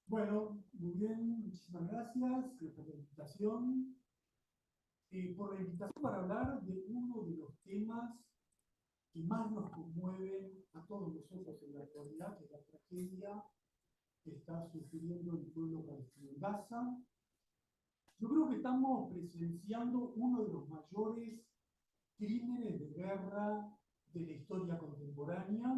Bueno, muy bien, muchísimas gracias por la invitación. Para hablar de uno de los temas que más nos conmueven a todos nosotros en la actualidad, que es la tragedia que está sufriendo el pueblo palestino en Gaza. Yo creo que estamos presenciando uno de los mayores crímenes de guerra de la historia contemporánea,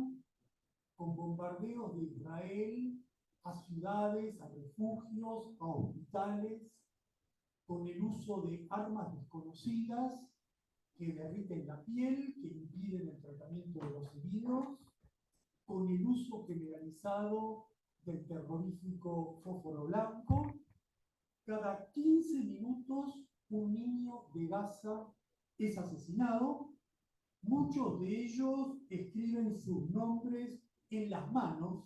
con bombardeos de Israel a ciudades, a refugios, a hospitales, con el uso de armas desconocidas que derriten la piel, que impiden el tratamiento de los heridos, con el uso generalizado del terrorífico fósforo blanco. Cada 15 minutos un niño de Gaza es asesinado. Muchos de ellos escriben sus nombres en las manos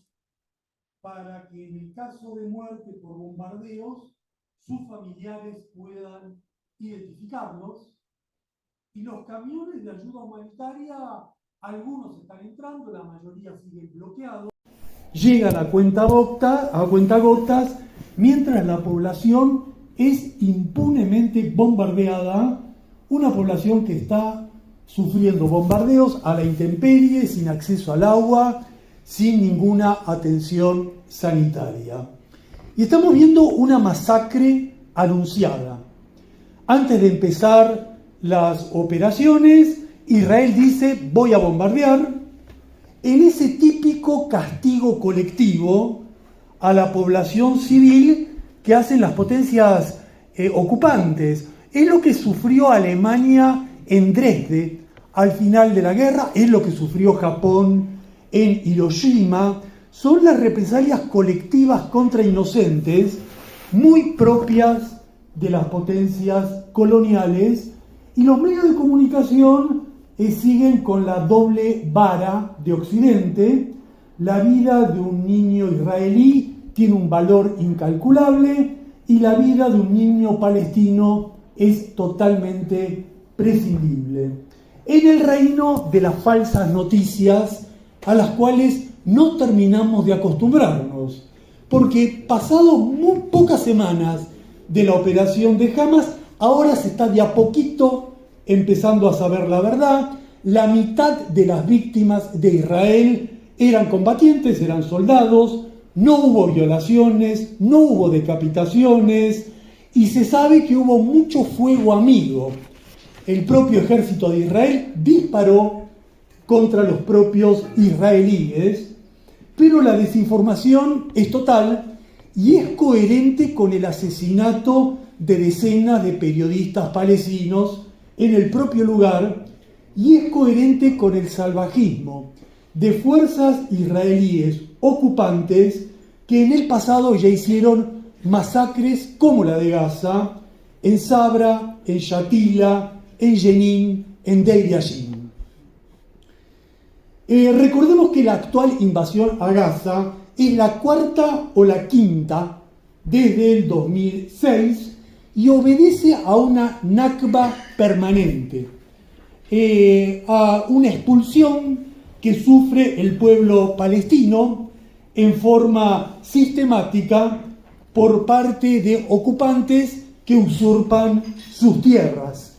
para que en el caso de muerte por bombardeos sus familiares puedan identificarlos. Y los camiones de ayuda humanitaria, algunos están entrando, la mayoría siguen bloqueados. Llegan a cuentagotas, mientras la población es impunemente bombardeada, una población que está sufriendo bombardeos a la intemperie, sin acceso al agua, sin ninguna atención sanitaria. Y estamos viendo una masacre anunciada. Antes de empezar las operaciones, Israel dice: voy a bombardear, en ese típico castigo colectivo a la población civil que hacen las potencias ocupantes. Es lo que sufrió Alemania en Dresde al final de la guerra, es lo que sufrió Japón en Hiroshima. Son las represalias colectivas contra inocentes, muy propias de las potencias coloniales, y los medios de comunicación siguen con la doble vara de Occidente. La vida de un niño israelí tiene un valor incalculable y la vida de un niño palestino es totalmente prescindible. En el reino de las falsas noticias, a las cuales no terminamos de acostumbrarnos, porque pasado muy pocas semanas de la operación de Hamas, ahora se está de a poquito empezando a saber la verdad. La mitad de las víctimas de Israel eran combatientes, eran soldados, no hubo violaciones, no hubo decapitaciones, y se sabe que hubo mucho fuego amigo. El propio ejército de Israel disparó contra los propios israelíes, pero la desinformación es total y es coherente con el asesinato de decenas de periodistas palestinos en el propio lugar, y es coherente con el salvajismo de fuerzas israelíes ocupantes que en el pasado ya hicieron masacres como la de Gaza, en Sabra, en Shatila, en Jenin, en Deir Yassin. Recordemos que la actual invasión a Gaza es la cuarta o la quinta desde el 2006 y obedece a una nakba permanente, a una expulsión que sufre el pueblo palestino en forma sistemática por parte de ocupantes que usurpan sus tierras,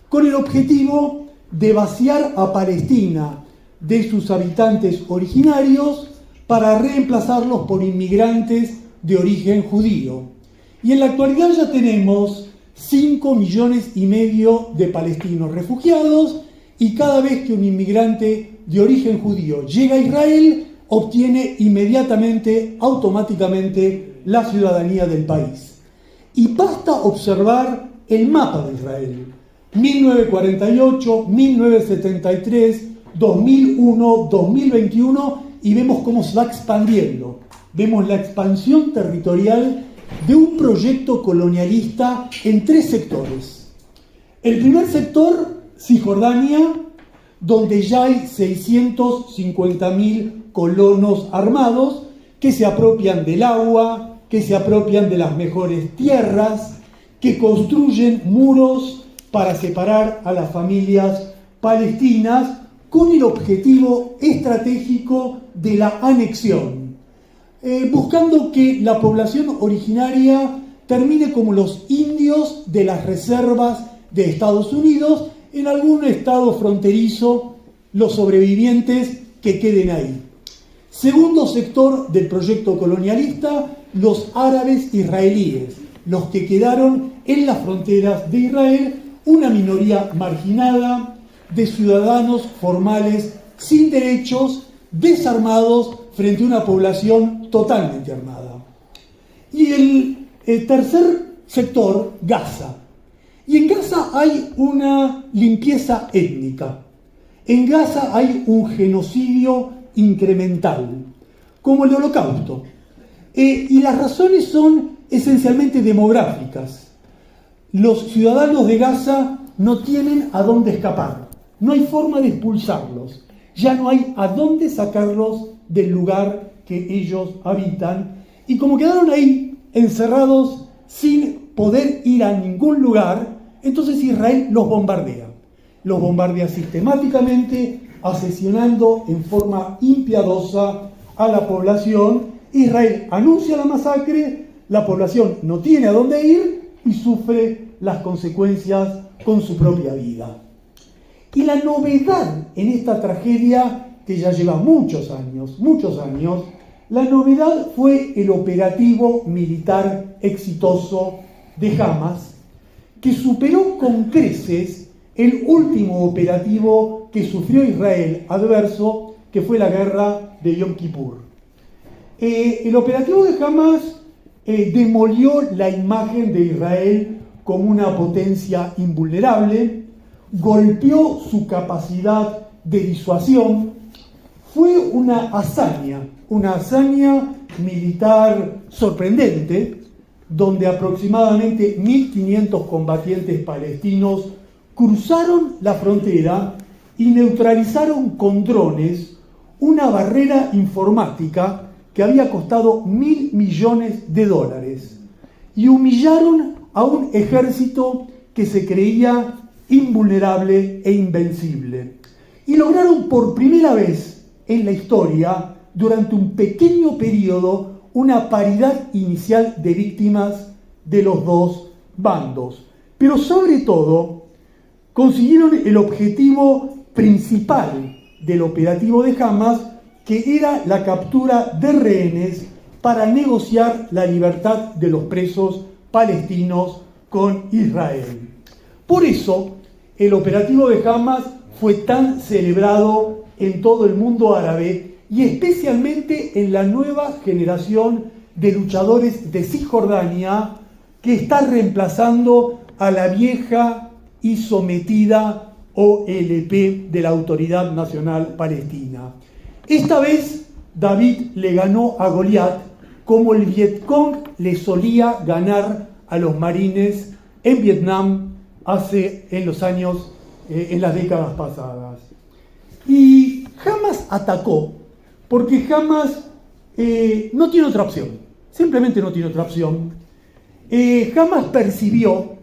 con el objetivo de vaciar a Palestina de sus habitantes originarios para reemplazarlos por inmigrantes de origen judío. Y en la actualidad ya tenemos 5,5 millones de palestinos refugiados, y cada vez que un inmigrante de origen judío llega a Israel, obtiene inmediatamente, automáticamente, la ciudadanía del país. Y basta observar el mapa de Israel: 1948, 1973, 2001, 2021, y vemos cómo se va expandiendo. Vemos la expansión territorial de un proyecto colonialista en 3 sectores. El primer sector, Cisjordania, donde ya hay 650.000 colonos armados que se apropian del agua, que se apropian de las mejores tierras, que construyen muros para separar a las familias palestinas con el objetivo estratégico de la anexión. buscando que la población originaria termine como los indios de las reservas de Estados Unidos, en algún estado fronterizo, los sobrevivientes que queden ahí. Segundo sector del proyecto colonialista, los árabes israelíes, los que quedaron en las fronteras de Israel, una minoría marginada de ciudadanos formales sin derechos, desarmados frente a una población totalmente armada. Y el tercer sector, Gaza. Y en Gaza hay una limpieza étnica. En Gaza hay un genocidio incremental, como el Holocausto. Y las razones son esencialmente demográficas. Los ciudadanos de Gaza no tienen a dónde escapar. No hay forma de expulsarlos. Ya no hay a dónde sacarlos del lugar que ellos habitan. Y como quedaron ahí, encerrados, sin poder ir a ningún lugar, entonces Israel los bombardea. Los bombardea sistemáticamente, asesinando en forma impiadosa a la población. Israel anuncia la masacre, la población no tiene a dónde ir y sufre las consecuencias con su propia vida. Y la novedad en esta tragedia, que ya lleva muchos años, la novedad fue el operativo militar exitoso de Hamas, que superó con creces el último operativo que sufrió Israel adverso, que fue la guerra de Yom Kippur. El operativo de Hamas demolió la imagen de Israel como una potencia invulnerable, golpeó su capacidad de disuasión. Fue una hazaña militar sorprendente, donde aproximadamente 1.500 combatientes palestinos cruzaron la frontera y neutralizaron con drones una barrera informática que había costado $1.000 millones y humillaron a un ejército que se creía invulnerable e invencible. Y lograron por primera vez en la historia, durante un pequeño periodo, una paridad inicial de víctimas de los dos bandos. Pero sobre todo, consiguieron el objetivo principal del operativo de Hamas, que era la captura de rehenes para negociar la libertad de los presos palestinos con Israel. Por eso, el operativo de Hamas fue tan celebrado en todo el mundo árabe y especialmente en la nueva generación de luchadores de Cisjordania, que está reemplazando a la vieja y sometida OLP de la Autoridad Nacional Palestina. Esta vez David le ganó a Goliat como el Vietcong le solía ganar a los marines en Vietnam en las décadas pasadas. Y Hamas atacó porque Hamas no tiene otra opción, simplemente no tiene otra opción. Hamas percibió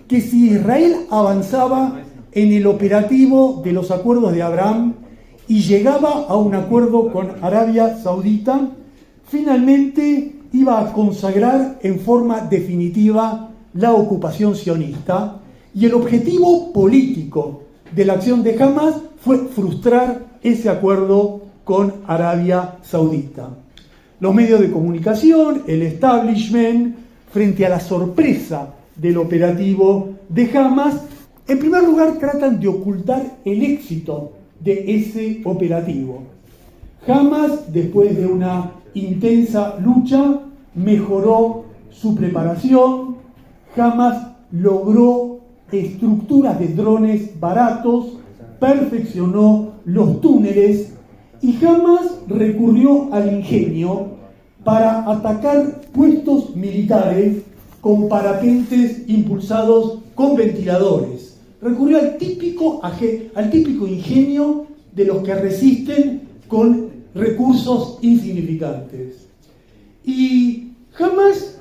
que si Israel avanzaba en el operativo de los acuerdos de Abraham y llegaba a un acuerdo con Arabia Saudita, finalmente iba a consagrar en forma definitiva la ocupación sionista, y el objetivo político de la acción de Hamas fue frustrar ese acuerdo con Arabia Saudita. Los medios de comunicación, el establishment, frente a la sorpresa del operativo de Hamas, en primer lugar tratan de ocultar el éxito de ese operativo. Hamas, después de una intensa lucha, mejoró su preparación. Hamas logró estructuras de drones baratos, perfeccionó los túneles y Hamas recurrió al ingenio para atacar puestos militares con parapentes impulsados con ventiladores. Recurrió al típico ingenio de los que resisten con recursos insignificantes. Y Hamas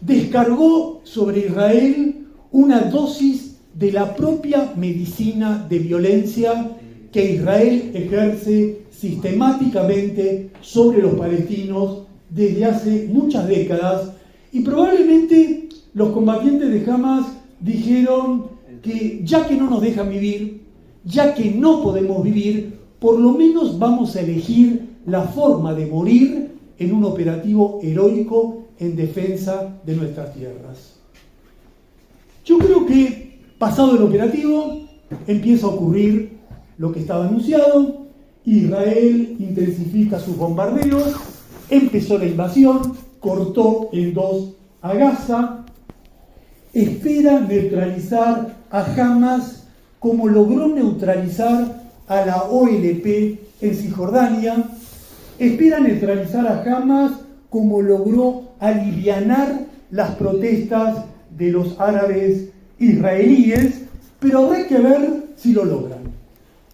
descargó sobre Israel una dosis de la propia medicina de violencia que Israel ejerce sistemáticamente sobre los palestinos desde hace muchas décadas, y probablemente los combatientes de Hamas dijeron que ya que no nos dejan vivir, ya que no podemos vivir, por lo menos vamos a elegir la forma de morir en un operativo heroico en defensa de nuestras tierras. Yo creo que, pasado el operativo, empieza a ocurrir lo que estaba anunciado. Israel intensifica sus bombardeos, empezó la invasión, cortó en dos a Gaza, espera neutralizar a Hamas como logró neutralizar a la OLP en Cisjordania, espera neutralizar a Hamas como logró alivianar las protestas de los árabes israelíes, pero habrá que ver si lo logran.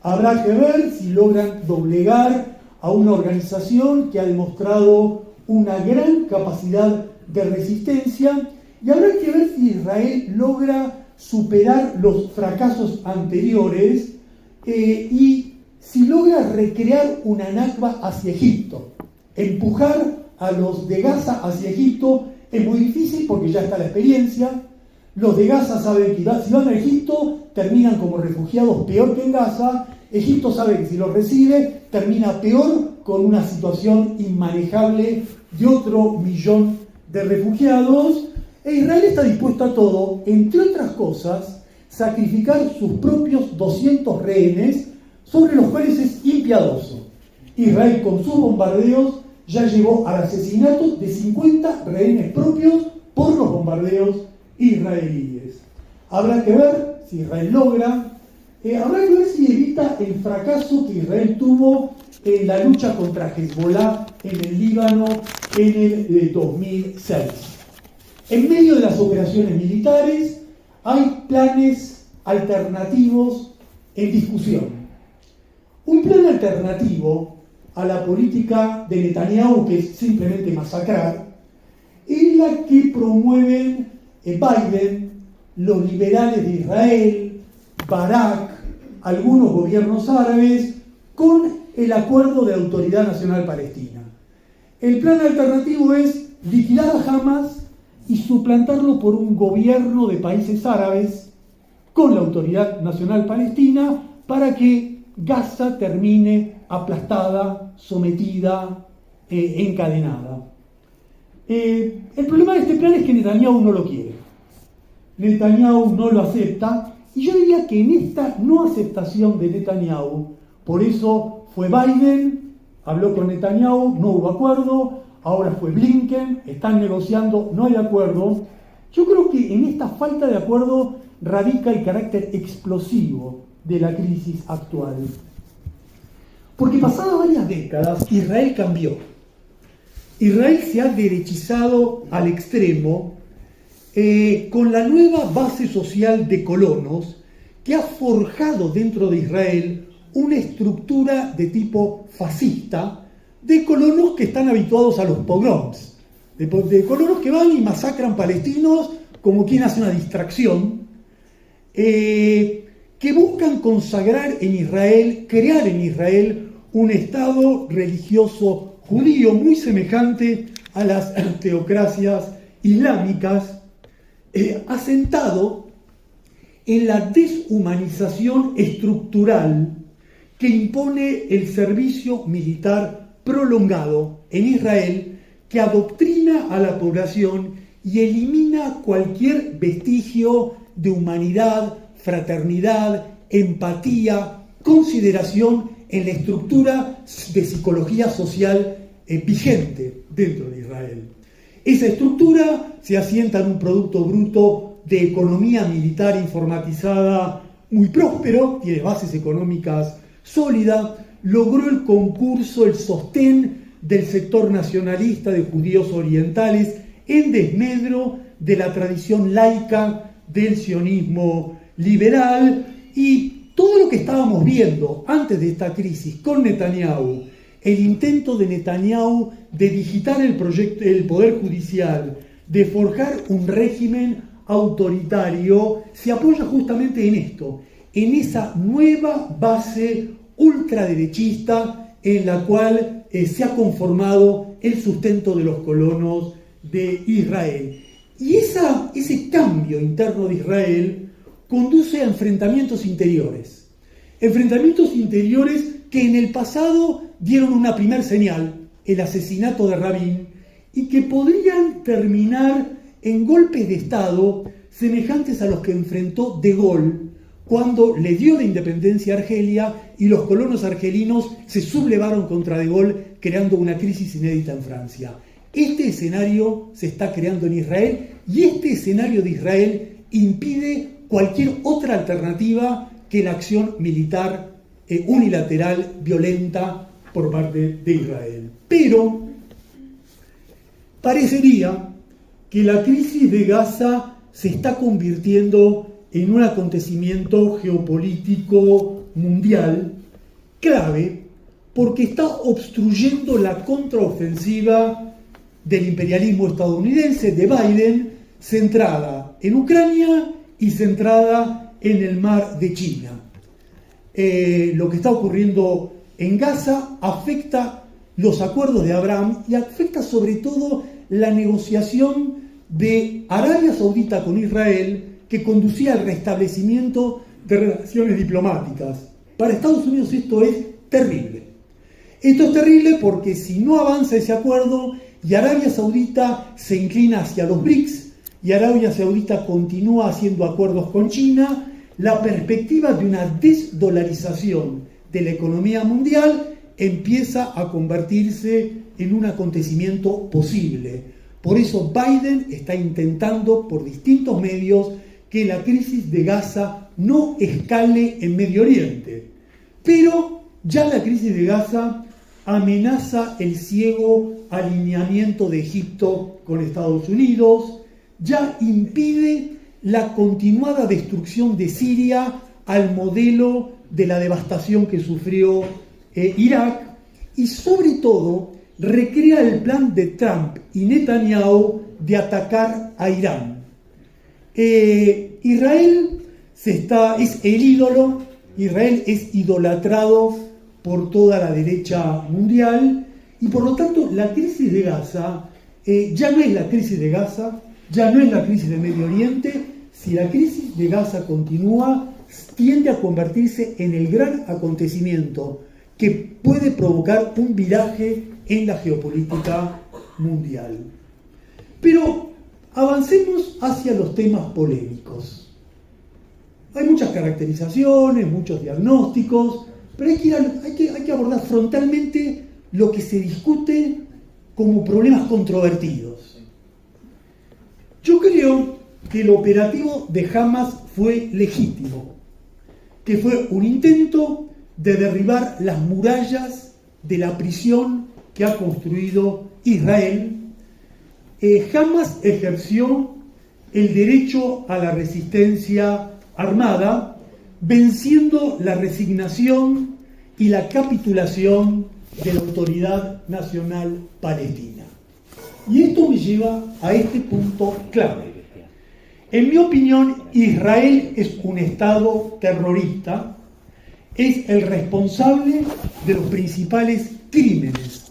Habrá que ver si logran doblegar a una organización que ha demostrado una gran capacidad de resistencia, y habrá que ver si Israel logra superar los fracasos anteriores y si logra recrear una Nakba hacia Egipto. Empujar a los de Gaza hacia Egipto es muy difícil porque ya está la experiencia. Los de Gaza saben que si van a Egipto terminan como refugiados peor que en Gaza. Egipto sabe que si los recibe termina peor, con una situación inmanejable de otro millón de refugiados. E Israel está dispuesto a todo, entre otras cosas, sacrificar sus propios 200 rehenes, sobre los cuales es impiadoso. Israel con sus bombardeos ya llevó al asesinato de 50 rehenes propios por los bombardeos israelíes. Habrá que ver si Israel logra, habrá que ver si evita el fracaso que Israel tuvo en la lucha contra Hezbollah en el Líbano en el 2006. En medio de las operaciones militares hay planes alternativos en discusión. Un plan alternativo a la política de Netanyahu, que es simplemente masacrar, es la que promueven Biden, los liberales de Israel, Barak, algunos gobiernos árabes, con el acuerdo de la Autoridad Nacional Palestina. El plan alternativo es liquidar a Hamas y suplantarlo por un gobierno de países árabes con la Autoridad Nacional Palestina para que Gaza termine aplastada, sometida, encadenada. El problema de este plan es que Netanyahu no lo quiere. Netanyahu no lo acepta, y yo diría que en esta no aceptación de Netanyahu, por eso fue Biden, habló con Netanyahu, no hubo acuerdo, ahora fue Blinken, están negociando, no hay acuerdo. Yo creo que en esta falta de acuerdo radica el carácter explosivo de la crisis actual. Porque pasadas varias décadas, Israel cambió. Israel se ha derechizado al extremo con la nueva base social de colonos que ha forjado dentro de Israel una estructura de tipo fascista de colonos que están habituados a los pogroms, de colonos que van y masacran palestinos como quien hace una distracción, que buscan consagrar en Israel, crear en Israel un Estado religioso judío muy semejante a las teocracias islámicas, asentado en la deshumanización estructural que impone el servicio militar prolongado en Israel, que adoctrina a la población y elimina cualquier vestigio de humanidad, fraternidad, empatía, consideración en la estructura de psicología social vigente dentro de Israel. Esa estructura se asienta en un producto bruto de economía militar informatizada muy próspero, tiene bases económicas sólidas, logró el concurso, el sostén del sector nacionalista de judíos orientales en desmedro de la tradición laica del sionismo liberal, y todo lo que estábamos viendo antes de esta crisis con Netanyahu, el intento de Netanyahu de digitar el poder judicial, de forjar un régimen autoritario, se apoya justamente en esto, en esa nueva base ultraderechista en la cual se ha conformado el sustento de los colonos de Israel. Y ese cambio interno de Israel conduce a enfrentamientos interiores. Enfrentamientos interiores que en el pasado dieron una primer señal, el asesinato de Rabin, y que podrían terminar en golpes de Estado semejantes a los que enfrentó De Gaulle cuando le dio la independencia a Argelia y los colonos argelinos se sublevaron contra De Gaulle, creando una crisis inédita en Francia. Este escenario se está creando en Israel y este escenario de Israel impide cualquier otra alternativa que la acción militar unilateral, violenta por parte de Israel. Pero parecería que la crisis de Gaza se está convirtiendo en un acontecimiento geopolítico mundial clave porque está obstruyendo la contraofensiva del imperialismo estadounidense, de Biden, centrada en Ucrania y centrada en el mar de China. Lo que está ocurriendo en Gaza afecta los acuerdos de Abraham y afecta sobre todo la negociación de Arabia Saudita con Israel que conducía al restablecimiento de relaciones diplomáticas. Para Estados Unidos esto es terrible. Esto es terrible porque si no avanza ese acuerdo y Arabia Saudita se inclina hacia los BRICS y Arabia Saudita continúa haciendo acuerdos con China, la perspectiva de una desdolarización de la economía mundial empieza a convertirse en un acontecimiento posible. Por eso Biden está intentando por distintos medios que la crisis de Gaza no escale en Medio Oriente. Pero ya la crisis de Gaza amenaza el ciego alineamiento de Egipto con Estados Unidos, ya impide la continuada destrucción de Siria al modelo de la devastación que sufrió Irak y sobre todo recrea el plan de Trump y Netanyahu de atacar a Irán. Israel es el ídolo, Israel es idolatrado por toda la derecha mundial y por lo tanto la crisis de Gaza ya no es la crisis de Gaza, ya no es la crisis de Medio Oriente. Si la crisis de Gaza continúa, tiende a convertirse en el gran acontecimiento que puede provocar un viraje en la geopolítica mundial. Pero avancemos hacia los temas polémicos. Hay muchas caracterizaciones, muchos diagnósticos, pero hay que abordar frontalmente lo que se discute como problemas controvertidos. Yo creo que el operativo de Hamas fue legítimo, que fue un intento de derribar las murallas de la prisión que ha construido Israel. Hamas ejerció el derecho a la resistencia armada, venciendo la resignación y la capitulación de la Autoridad Nacional Palestina. Y esto me lleva a este punto clave. En mi opinión, Israel es un Estado terrorista, es el responsable de los principales crímenes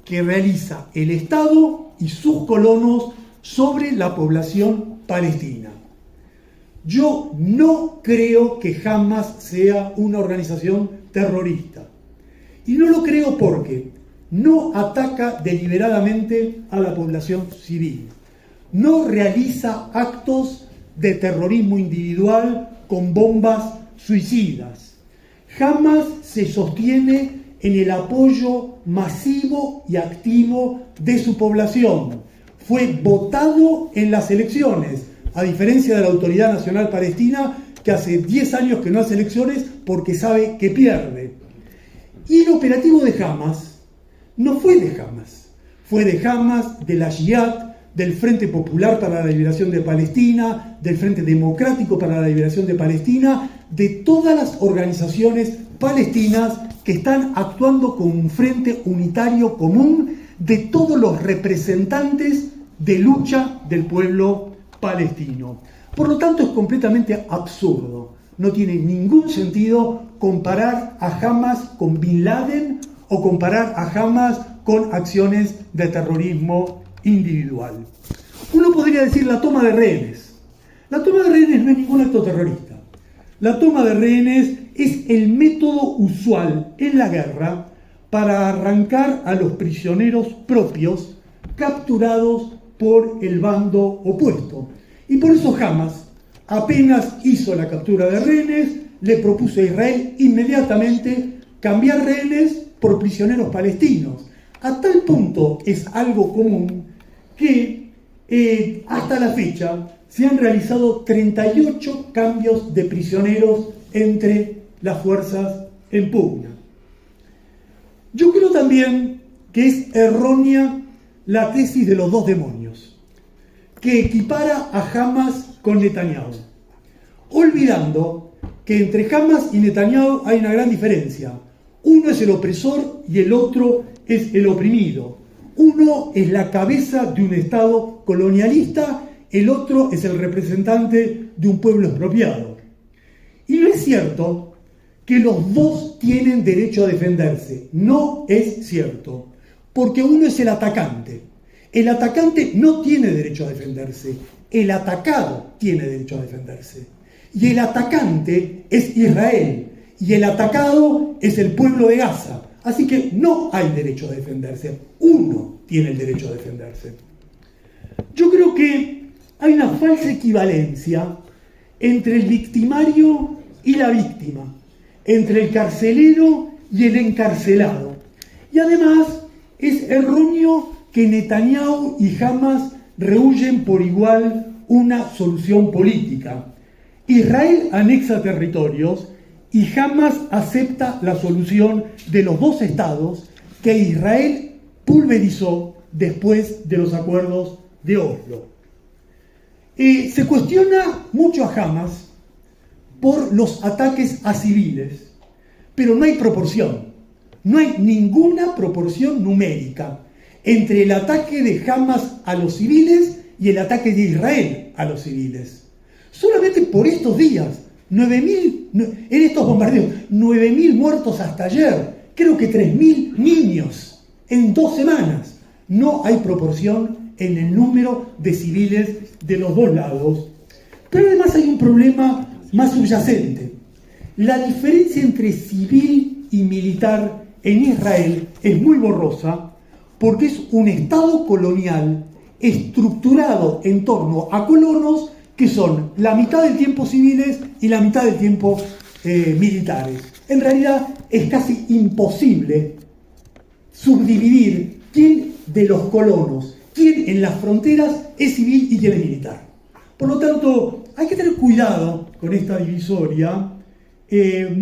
que realiza el Estado y sus colonos sobre la población palestina. Yo no creo que Hamas sea una organización terrorista. Y no lo creo porque no ataca deliberadamente a la población civil. No realiza actos de terrorismo individual con bombas suicidas. Hamas se sostiene en el apoyo masivo y activo de su población. Fue votado en las elecciones, a diferencia de la Autoridad Nacional Palestina, que hace 10 años que no hace elecciones porque sabe que pierde. Y el operativo de Hamas no fue de Hamas, fue de Hamas, de la Jihad, del Frente Popular para la Liberación de Palestina, del Frente Democrático para la Liberación de Palestina, de todas las organizaciones palestinas que están actuando como un frente unitario común de todos los representantes de lucha del pueblo palestino. Por lo tanto, es completamente absurdo. No tiene ningún sentido comparar a Hamas con Bin Laden o comparar a Hamas con acciones de terrorismo individual. Uno podría decir la toma de rehenes. La toma de rehenes no es ningún acto terrorista. La toma de rehenes es el método usual en la guerra para arrancar a los prisioneros propios capturados por el bando opuesto. Y por eso Hamas, apenas hizo la captura de rehenes, le propuso a Israel inmediatamente cambiar rehenes por prisioneros palestinos. A tal punto es algo común que hasta la fecha se han realizado 38 cambios de prisioneros entre las fuerzas en pugna. Yo creo también que es errónea la tesis de los dos demonios, que equipara a Hamas con Netanyahu, olvidando que entre Hamas y Netanyahu hay una gran diferencia. Uno es el opresor y el otro es el oprimido. Uno es la cabeza de un Estado colonialista, el otro es el representante de un pueblo expropiado. Y no es cierto que los dos tienen derecho a defenderse. No es cierto, porque uno es el atacante. El atacante no tiene derecho a defenderse, el atacado tiene derecho a defenderse. Y el atacante es Israel, y el atacado es el pueblo de Gaza. Así que no hay derecho a defenderse, uno tiene el derecho a defenderse. Yo creo que hay una falsa equivalencia entre el victimario y la víctima, entre el carcelero y el encarcelado. Y además es erróneo que Netanyahu y Hamas rehuyen por igual una solución política. Israel anexa territorios y Hamas acepta la solución de los dos estados que Israel pulverizó después de los acuerdos de Oslo. Se cuestiona mucho a Hamas por los ataques a civiles, pero no hay proporción, no hay ninguna proporción numérica entre el ataque de Hamas a los civiles y el ataque de Israel a los civiles. Solamente por estos días, en estos bombardeos, 9.000 muertos hasta ayer, creo que 3.000 niños en 2 semanas. No hay proporción en el número de civiles de los dos lados. Pero además hay un problema más subyacente. La diferencia entre civil y militar en Israel es muy borrosa porque es un Estado colonial estructurado en torno a colonos que son la mitad del tiempo civiles y la mitad del tiempo militares. En realidad es casi imposible subdividir quién de los colonos, quién en las fronteras es civil y quién es militar. Por lo tanto, hay que tener cuidado con esta divisoria, hay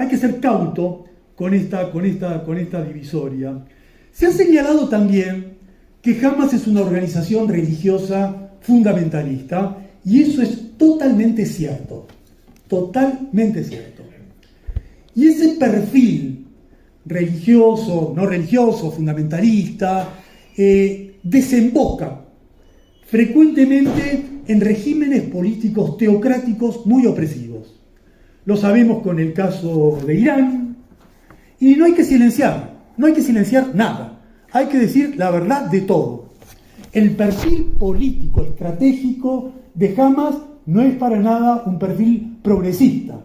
que ser cauto con esta divisoria. Se ha señalado también que Hamas es una organización religiosa fundamentalista, y eso es totalmente cierto, totalmente cierto. Y ese perfil religioso, no religioso, fundamentalista, desemboca frecuentemente en regímenes políticos teocráticos muy opresivos. Lo sabemos con el caso de Irán, y no hay que silenciar nada, hay que decir la verdad de todo. El perfil político estratégico de Hamas no es para nada un perfil progresista,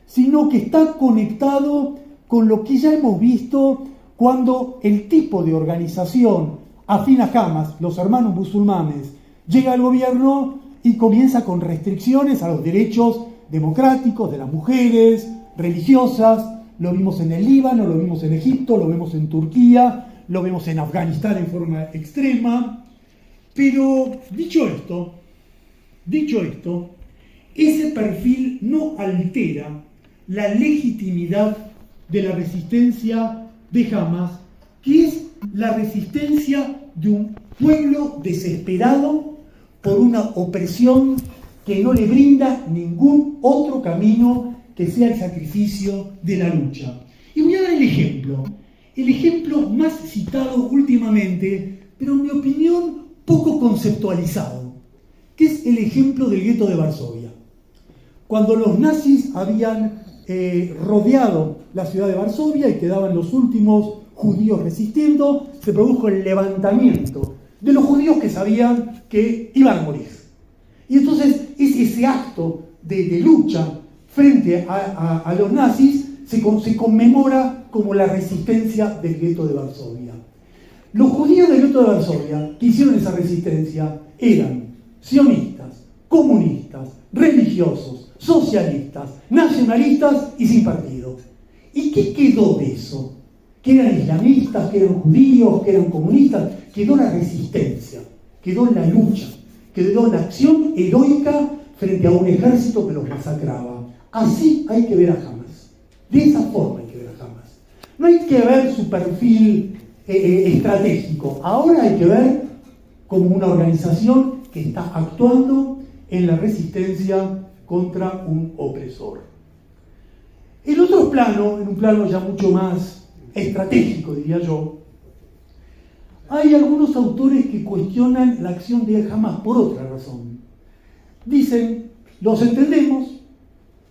sino que está conectado con lo que ya hemos visto cuando el tipo de organización afín a Hamas, los hermanos musulmanes, llega al gobierno y comienza con restricciones a los derechos democráticos de las mujeres, religiosas. Lo vimos en el Líbano, lo vimos en Egipto, lo vemos en Turquía, lo vemos en Afganistán en forma extrema. Pero dicho esto, ese perfil no altera la legitimidad de la resistencia de Hamas, que es la resistencia de un pueblo desesperado por una opresión que no le brinda ningún otro camino que sea el sacrificio de la lucha. Y voy a dar el ejemplo más citado últimamente, pero en mi opinión poco conceptualizado, que es el ejemplo del gueto de Varsovia. Cuando los nazis habían rodeado la ciudad de Varsovia y quedaban los últimos judíos resistiendo, se produjo el levantamiento de los judíos que sabían que iban a morir. Y entonces ese acto de lucha frente a los nazis se conmemora como la resistencia del gueto de Varsovia. Los judíos del gueto de Varsovia que hicieron esa resistencia eran sionistas, comunistas, religiosos, socialistas, nacionalistas y sin partido. ¿Y qué quedó de eso? Que eran islamistas, que eran judíos, que eran comunistas. Quedó la resistencia, quedó la lucha, quedó la acción heroica frente a un ejército que los masacraba. Así hay que ver a Hamas. De esa forma hay que ver a Hamas. No hay que ver su perfil estratégico. Ahora hay que ver como una organización que está actuando en la resistencia contra un opresor. En otro plano, en un plano ya mucho más estratégico, diría yo, hay algunos autores que cuestionan la acción de Hamas por otra razón. Dicen, los entendemos,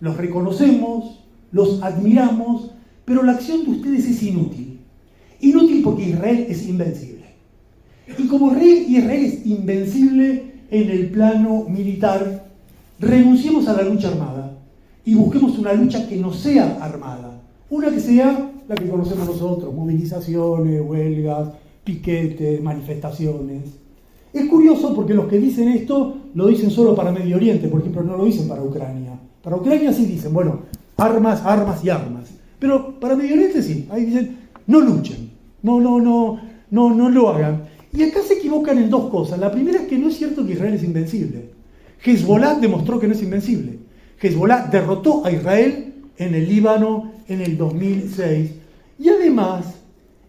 los reconocemos, los admiramos, pero la acción de ustedes es inútil. Inútil porque Israel es invencible. Y como Israel es invencible en el plano militar, renunciemos a la lucha armada y busquemos una lucha que no sea armada. Una que sea la que conocemos nosotros, movilizaciones, huelgas, piquetes, manifestaciones. Es curioso porque los que dicen esto lo dicen solo para Medio Oriente, por ejemplo, no lo dicen para Ucrania. Para Ucrania sí dicen, bueno, armas, armas y armas. Pero para Medio Oriente sí, ahí dicen, no luchen, no lo hagan. Y acá se equivocan en dos cosas. La primera es que no es cierto que Israel es invencible. Hezbollah demostró que no es invencible. Hezbollah derrotó a Israel en el Líbano en el 2006. Y además,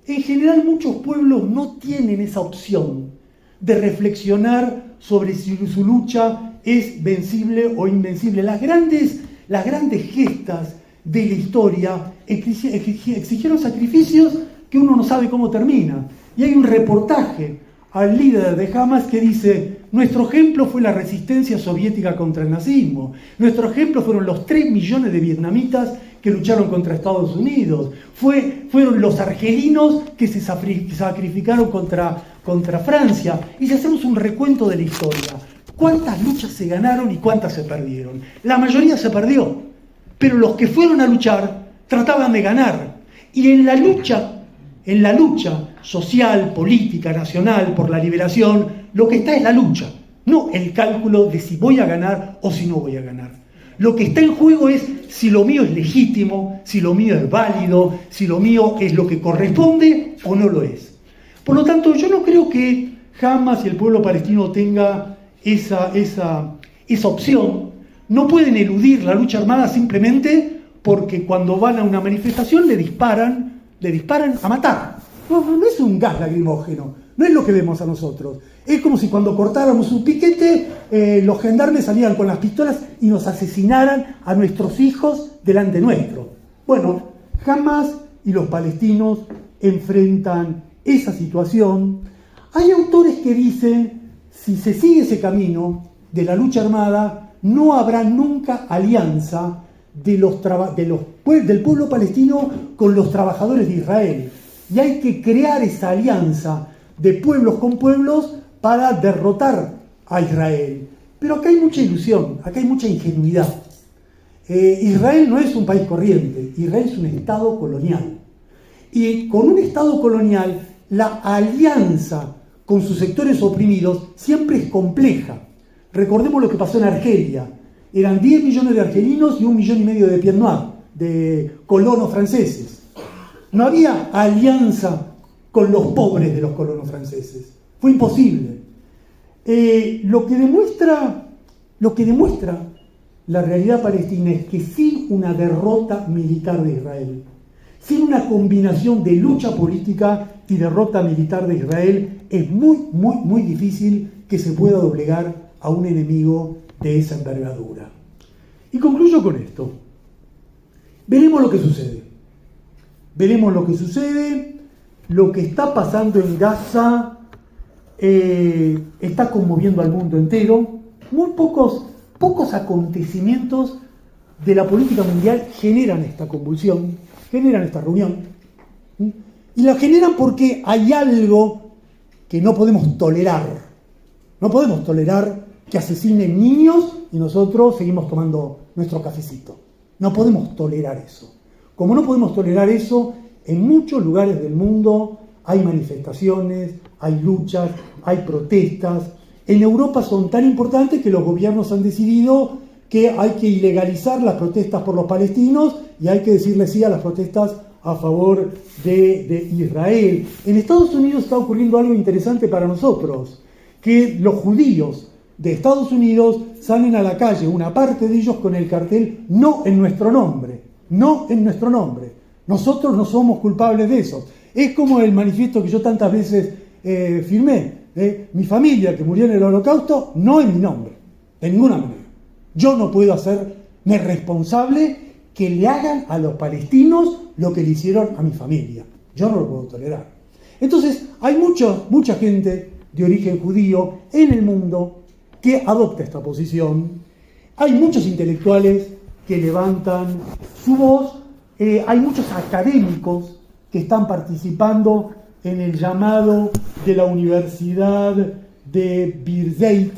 en general muchos pueblos no tienen esa opción de reflexionar sobre si su lucha es vencible o invencible. Las grandes gestas de la historia exigieron sacrificios que uno no sabe cómo termina. Y hay un reportaje al líder de Hamas que dice: nuestro ejemplo fue la resistencia soviética contra el nazismo, nuestro ejemplo fueron los 3 millones de vietnamitas que lucharon contra Estados Unidos, fueron los argelinos que se sacrificaron contra Francia. Y si hacemos un recuento de la historia, ¿cuántas luchas se ganaron y cuántas se perdieron? La mayoría se perdió, pero los que fueron a luchar trataban de ganar. Y en la lucha social, política, nacional, por la liberación, lo que está es la lucha, no el cálculo de si voy a ganar o si no voy a ganar. Lo que está en juego es si lo mío es legítimo, si lo mío es válido, si lo mío es lo que corresponde o no lo es. Por lo tanto, yo no creo que Hamas y el pueblo palestino tenga esa opción. No pueden eludir la lucha armada simplemente porque cuando van a una manifestación le disparan a matar. No es un gas lacrimógeno, no es lo que vemos a nosotros. Es como si cuando cortáramos un piquete, los gendarmes salían con las pistolas y nos asesinaran a nuestros hijos delante nuestro. Bueno, Hamas y los palestinos enfrentan esa situación. Hay autores que dicen, si se sigue ese camino de la lucha armada, no habrá nunca alianza del pueblo palestino con los trabajadores de Israel. Y hay que crear esa alianza de pueblos con pueblos para derrotar a Israel. Pero acá hay mucha ilusión, acá hay mucha ingenuidad. Israel no es un país corriente, Israel es un estado colonial. Y con un estado colonial, la alianza con sus sectores oprimidos siempre es compleja. Recordemos lo que pasó en Argelia. Eran 10 millones de argelinos y 1,5 millones de Pied Noir, de colonos franceses. No había alianza con los pobres de los colonos franceses. Fue imposible. Lo que demuestra la realidad palestina es que sin una derrota militar de Israel, sin una combinación de lucha política y derrota militar de Israel, es muy difícil que se pueda doblegar a un enemigo de esa envergadura. Y concluyo con esto. Veremos lo que sucede. Lo que está pasando en Gaza está conmoviendo al mundo entero. Muy pocos acontecimientos de la política mundial generan esta convulsión, generan esta reunión. Y la generan porque hay algo que no podemos tolerar. No podemos tolerar que asesinen niños y nosotros seguimos tomando nuestro cafecito. No podemos tolerar eso. Como no podemos tolerar eso, en muchos lugares del mundo hay manifestaciones, hay luchas, hay protestas. En Europa son tan importantes que los gobiernos han decidido que hay que ilegalizar las protestas por los palestinos y hay que decirle sí a las protestas a favor de Israel. En Estados Unidos está ocurriendo algo interesante para nosotros, que los judíos de Estados Unidos salen a la calle, una parte de ellos con el cartel "no en nuestro nombre", no en nuestro nombre. Nosotros no somos culpables de eso. Es como el manifiesto que yo tantas veces firmé, mi familia que murió en el Holocausto, no en mi nombre, de ninguna manera. Yo no puedo hacerme responsable que le hagan a los palestinos lo que le hicieron a mi familia. Yo no lo puedo tolerar. Entonces, hay mucha gente de origen judío en el mundo que adopta esta posición. Hay muchos intelectuales que levantan su voz. Hay muchos académicos que están participando en el llamado de la Universidad de Birzeit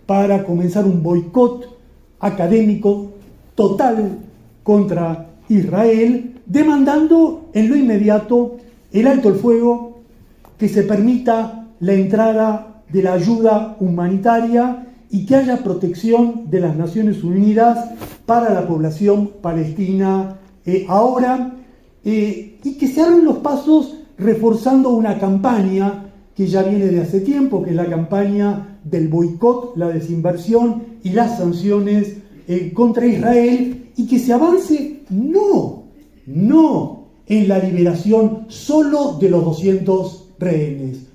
para comenzar un boicot académico total contra Israel, demandando en lo inmediato el alto el fuego, que se permita la entrada de la ayuda humanitaria y que haya protección de las Naciones Unidas para la población palestina ahora, y que se abran los pasos reforzando una campaña que ya viene de hace tiempo, que es la campaña del boicot, la desinversión y las sanciones contra Israel, y que se avance no en la liberación solo de los 200 rehenes,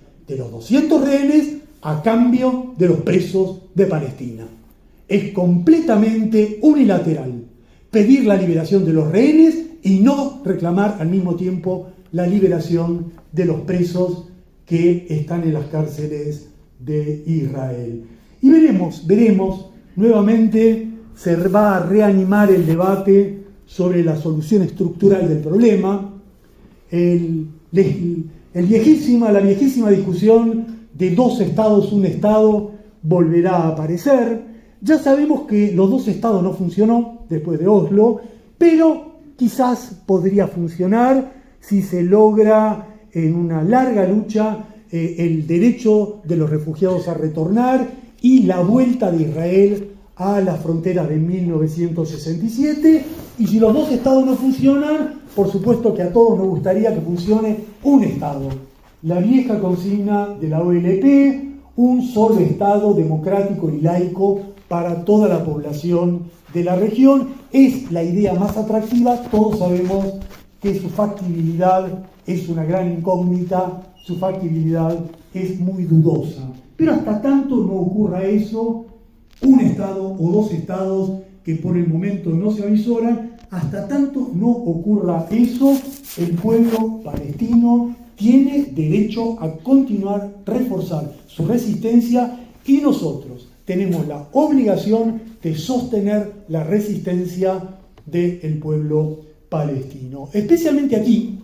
a cambio de los presos de Palestina. Es completamente unilateral pedir la liberación de los rehenes y no reclamar al mismo tiempo la liberación de los presos que están en las cárceles de Israel. Y veremos, nuevamente se va a reanimar el debate sobre la solución estructural del problema. La viejísima discusión de dos estados, un estado, volverá a aparecer. Ya sabemos que los dos estados no funcionó después de Oslo, pero quizás podría funcionar si se logra en una larga lucha el derecho de los refugiados a retornar y la vuelta de Israel a las fronteras de 1967. Y si los dos estados no funcionan, por supuesto que a todos nos gustaría que funcione un estado. La vieja consigna de la OLP, un solo estado democrático y laico para toda la población de la región, es la idea más atractiva. Todos sabemos que su factibilidad es una gran incógnita, su factibilidad es muy dudosa. Pero hasta tanto no ocurra eso, un estado o dos estados que por el momento no se avisoran, hasta tanto no ocurra eso, el pueblo palestino tiene derecho a continuar, reforzar su resistencia, y nosotros tenemos la obligación de sostener la resistencia del pueblo palestino. Especialmente aquí,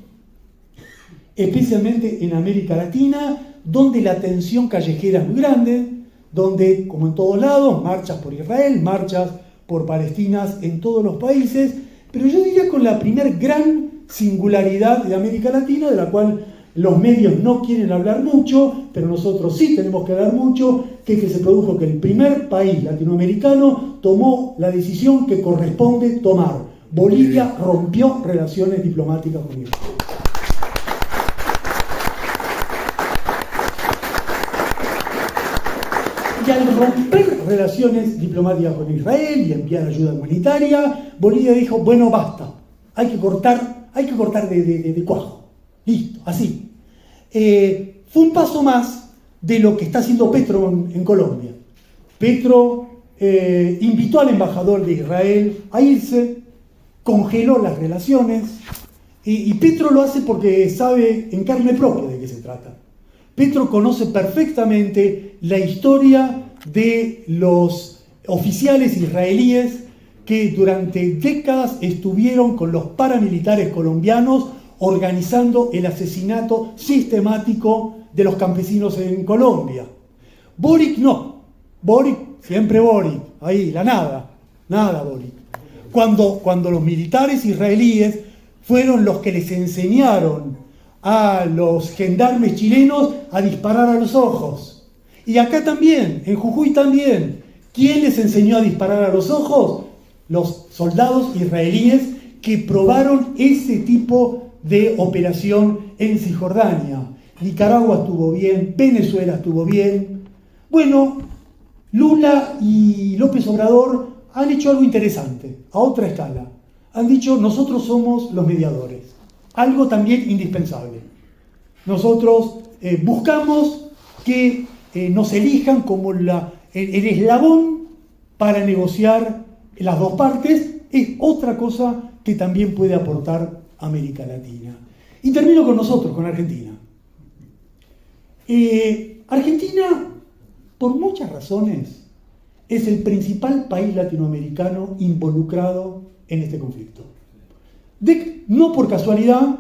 especialmente en América Latina, donde la tensión callejera es muy grande, donde, como en todos lados, marchas por Israel, marchas por Palestinas en todos los países, pero yo diría con la primer gran singularidad de América Latina, de la cual los medios no quieren hablar mucho, pero nosotros sí tenemos que hablar mucho, que es que se produjo que el primer país latinoamericano tomó la decisión que corresponde tomar. Bolivia rompió relaciones diplomáticas con Israel. Y al romper relaciones diplomáticas con Israel y enviar ayuda humanitaria, Bolivia dijo, bueno, basta, hay que cortar de cuajo. Listo, así. Fue un paso más de lo que está haciendo Petro en Colombia. Petro invitó al embajador de Israel a irse, congeló las relaciones, y Petro lo hace porque sabe en carne propia de qué se trata. Petro conoce perfectamente la historia de los oficiales israelíes que durante décadas estuvieron con los paramilitares colombianos organizando el asesinato sistemático de los campesinos en Colombia. Boric no. Boric, siempre Boric. Ahí, la nada Boric. Cuando los militares israelíes fueron los que les enseñaron a los gendarmes chilenos a disparar a los ojos. Y acá también, en Jujuy también. ¿Quién les enseñó a disparar a los ojos? Los soldados israelíes que probaron ese tipo de operación en Cisjordania. Nicaragua estuvo bien, Venezuela estuvo bien. Bueno, Lula y López Obrador han hecho algo interesante, a otra escala. Han dicho, nosotros somos los mediadores. Algo también indispensable. Nosotros buscamos que nos elijan como el eslabón para negociar las dos partes. Es otra cosa que también puede aportar América Latina. Y termino con nosotros, con Argentina. Argentina, por muchas razones, es el principal país latinoamericano involucrado en este conflicto. No por casualidad,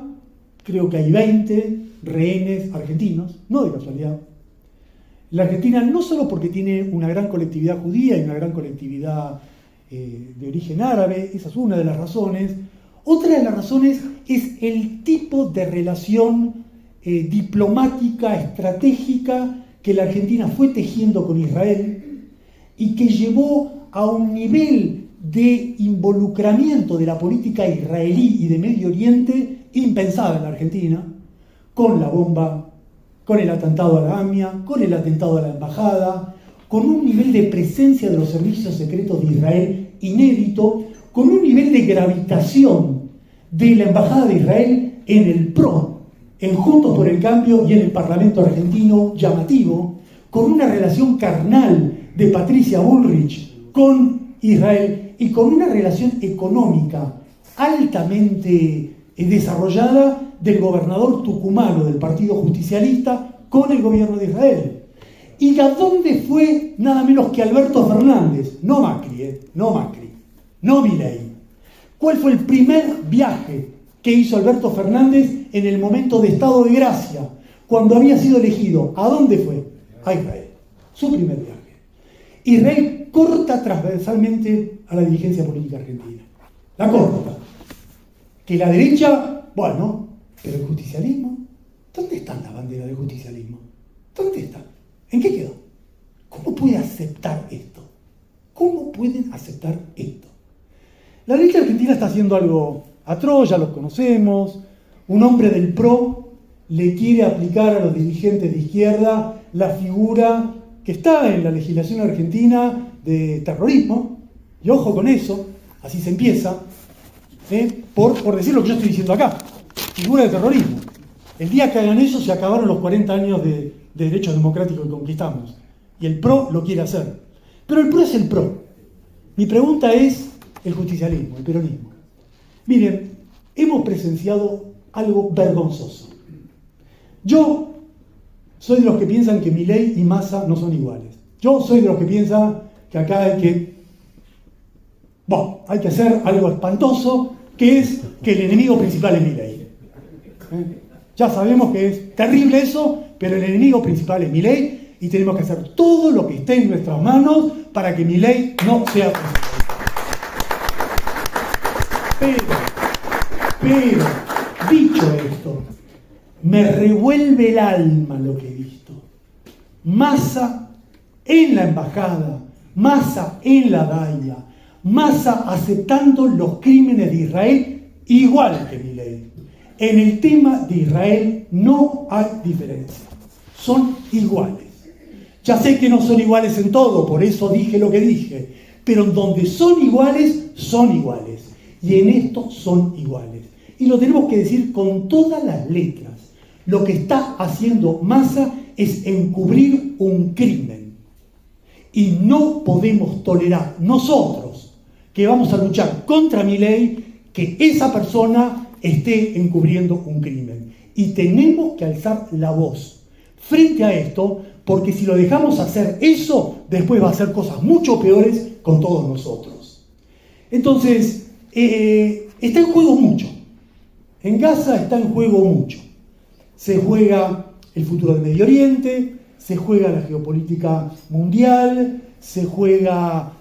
creo que hay 20 rehenes argentinos, no de casualidad. La Argentina no solo porque tiene una gran colectividad judía y una gran colectividad de origen árabe, esa es una de las razones. Otra de las razones es el tipo de relación diplomática, estratégica que la Argentina fue tejiendo con Israel y que llevó a un nivel de involucramiento de la política israelí y de Medio Oriente impensada en la Argentina, con la bomba, con el atentado a la AMIA, con el atentado a la embajada, con un nivel de presencia de los servicios secretos de Israel inédito, con un nivel de gravitación de la embajada de Israel en el PRO, en Juntos por el Cambio y en el Parlamento argentino llamativo, con una relación carnal de Patricia Bullrich con Israel y con una relación económica altamente desarrollada del gobernador tucumano del Partido Justicialista con el gobierno de Israel. ¿Y a dónde fue nada menos que Alberto Fernández? No Macri, no Milei. ¿Cuál fue el primer viaje que hizo Alberto Fernández en el momento de estado de gracia, cuando había sido elegido? ¿A dónde fue? A Israel. Su primer viaje. Israel corta transversalmente a la dirigencia política argentina. La corta. Que la derecha, bueno, pero el justicialismo, ¿dónde está la bandera del justicialismo? ¿Dónde está? ¿En qué quedó? ¿Cómo puede aceptar esto? ¿Cómo pueden aceptar esto? La derecha argentina está haciendo algo atroz, ya lo conocemos. Un hombre del PRO le quiere aplicar a los dirigentes de izquierda la figura que está en la legislación argentina de terrorismo. Y ojo con eso, así se empieza, por decir lo que yo estoy diciendo acá, figura de terrorismo. El día que hagan eso se acabaron los 40 años de derechos democráticos que conquistamos. Y el PRO lo quiere hacer. Pero el PRO es el PRO. Mi pregunta es el justicialismo, el peronismo. Miren, hemos presenciado algo vergonzoso. Yo soy de los que piensan que Milei y Massa no son iguales. Yo soy de los que piensan que acá hay que hacer algo espantoso, que es que el enemigo principal es Milei. Ya sabemos que es terrible eso, pero el enemigo principal es Milei y tenemos que hacer todo lo que esté en nuestras manos para que Milei no sea presidente. Pero, dicho esto, me revuelve el alma lo que he visto. Massa en la embajada, Massa en la DAIA, Massa aceptando los crímenes de Israel igual que Milei. En el tema de Israel no hay diferencia, son iguales. Ya sé que no son iguales en todo, por eso dije lo que dije, pero en donde son iguales, y en esto son iguales. Y lo tenemos que decir con todas las letras. Lo que está haciendo Massa es encubrir un crimen. Y no podemos tolerar nosotros, que vamos a luchar contra Milei, que esa persona esté encubriendo un crimen. Y tenemos que alzar la voz frente a esto, porque si lo dejamos hacer eso, después va a hacer cosas mucho peores con todos nosotros. Entonces, está en juego mucho. En Gaza está en juego mucho. Se juega el futuro del Medio Oriente, se juega la geopolítica mundial, se juega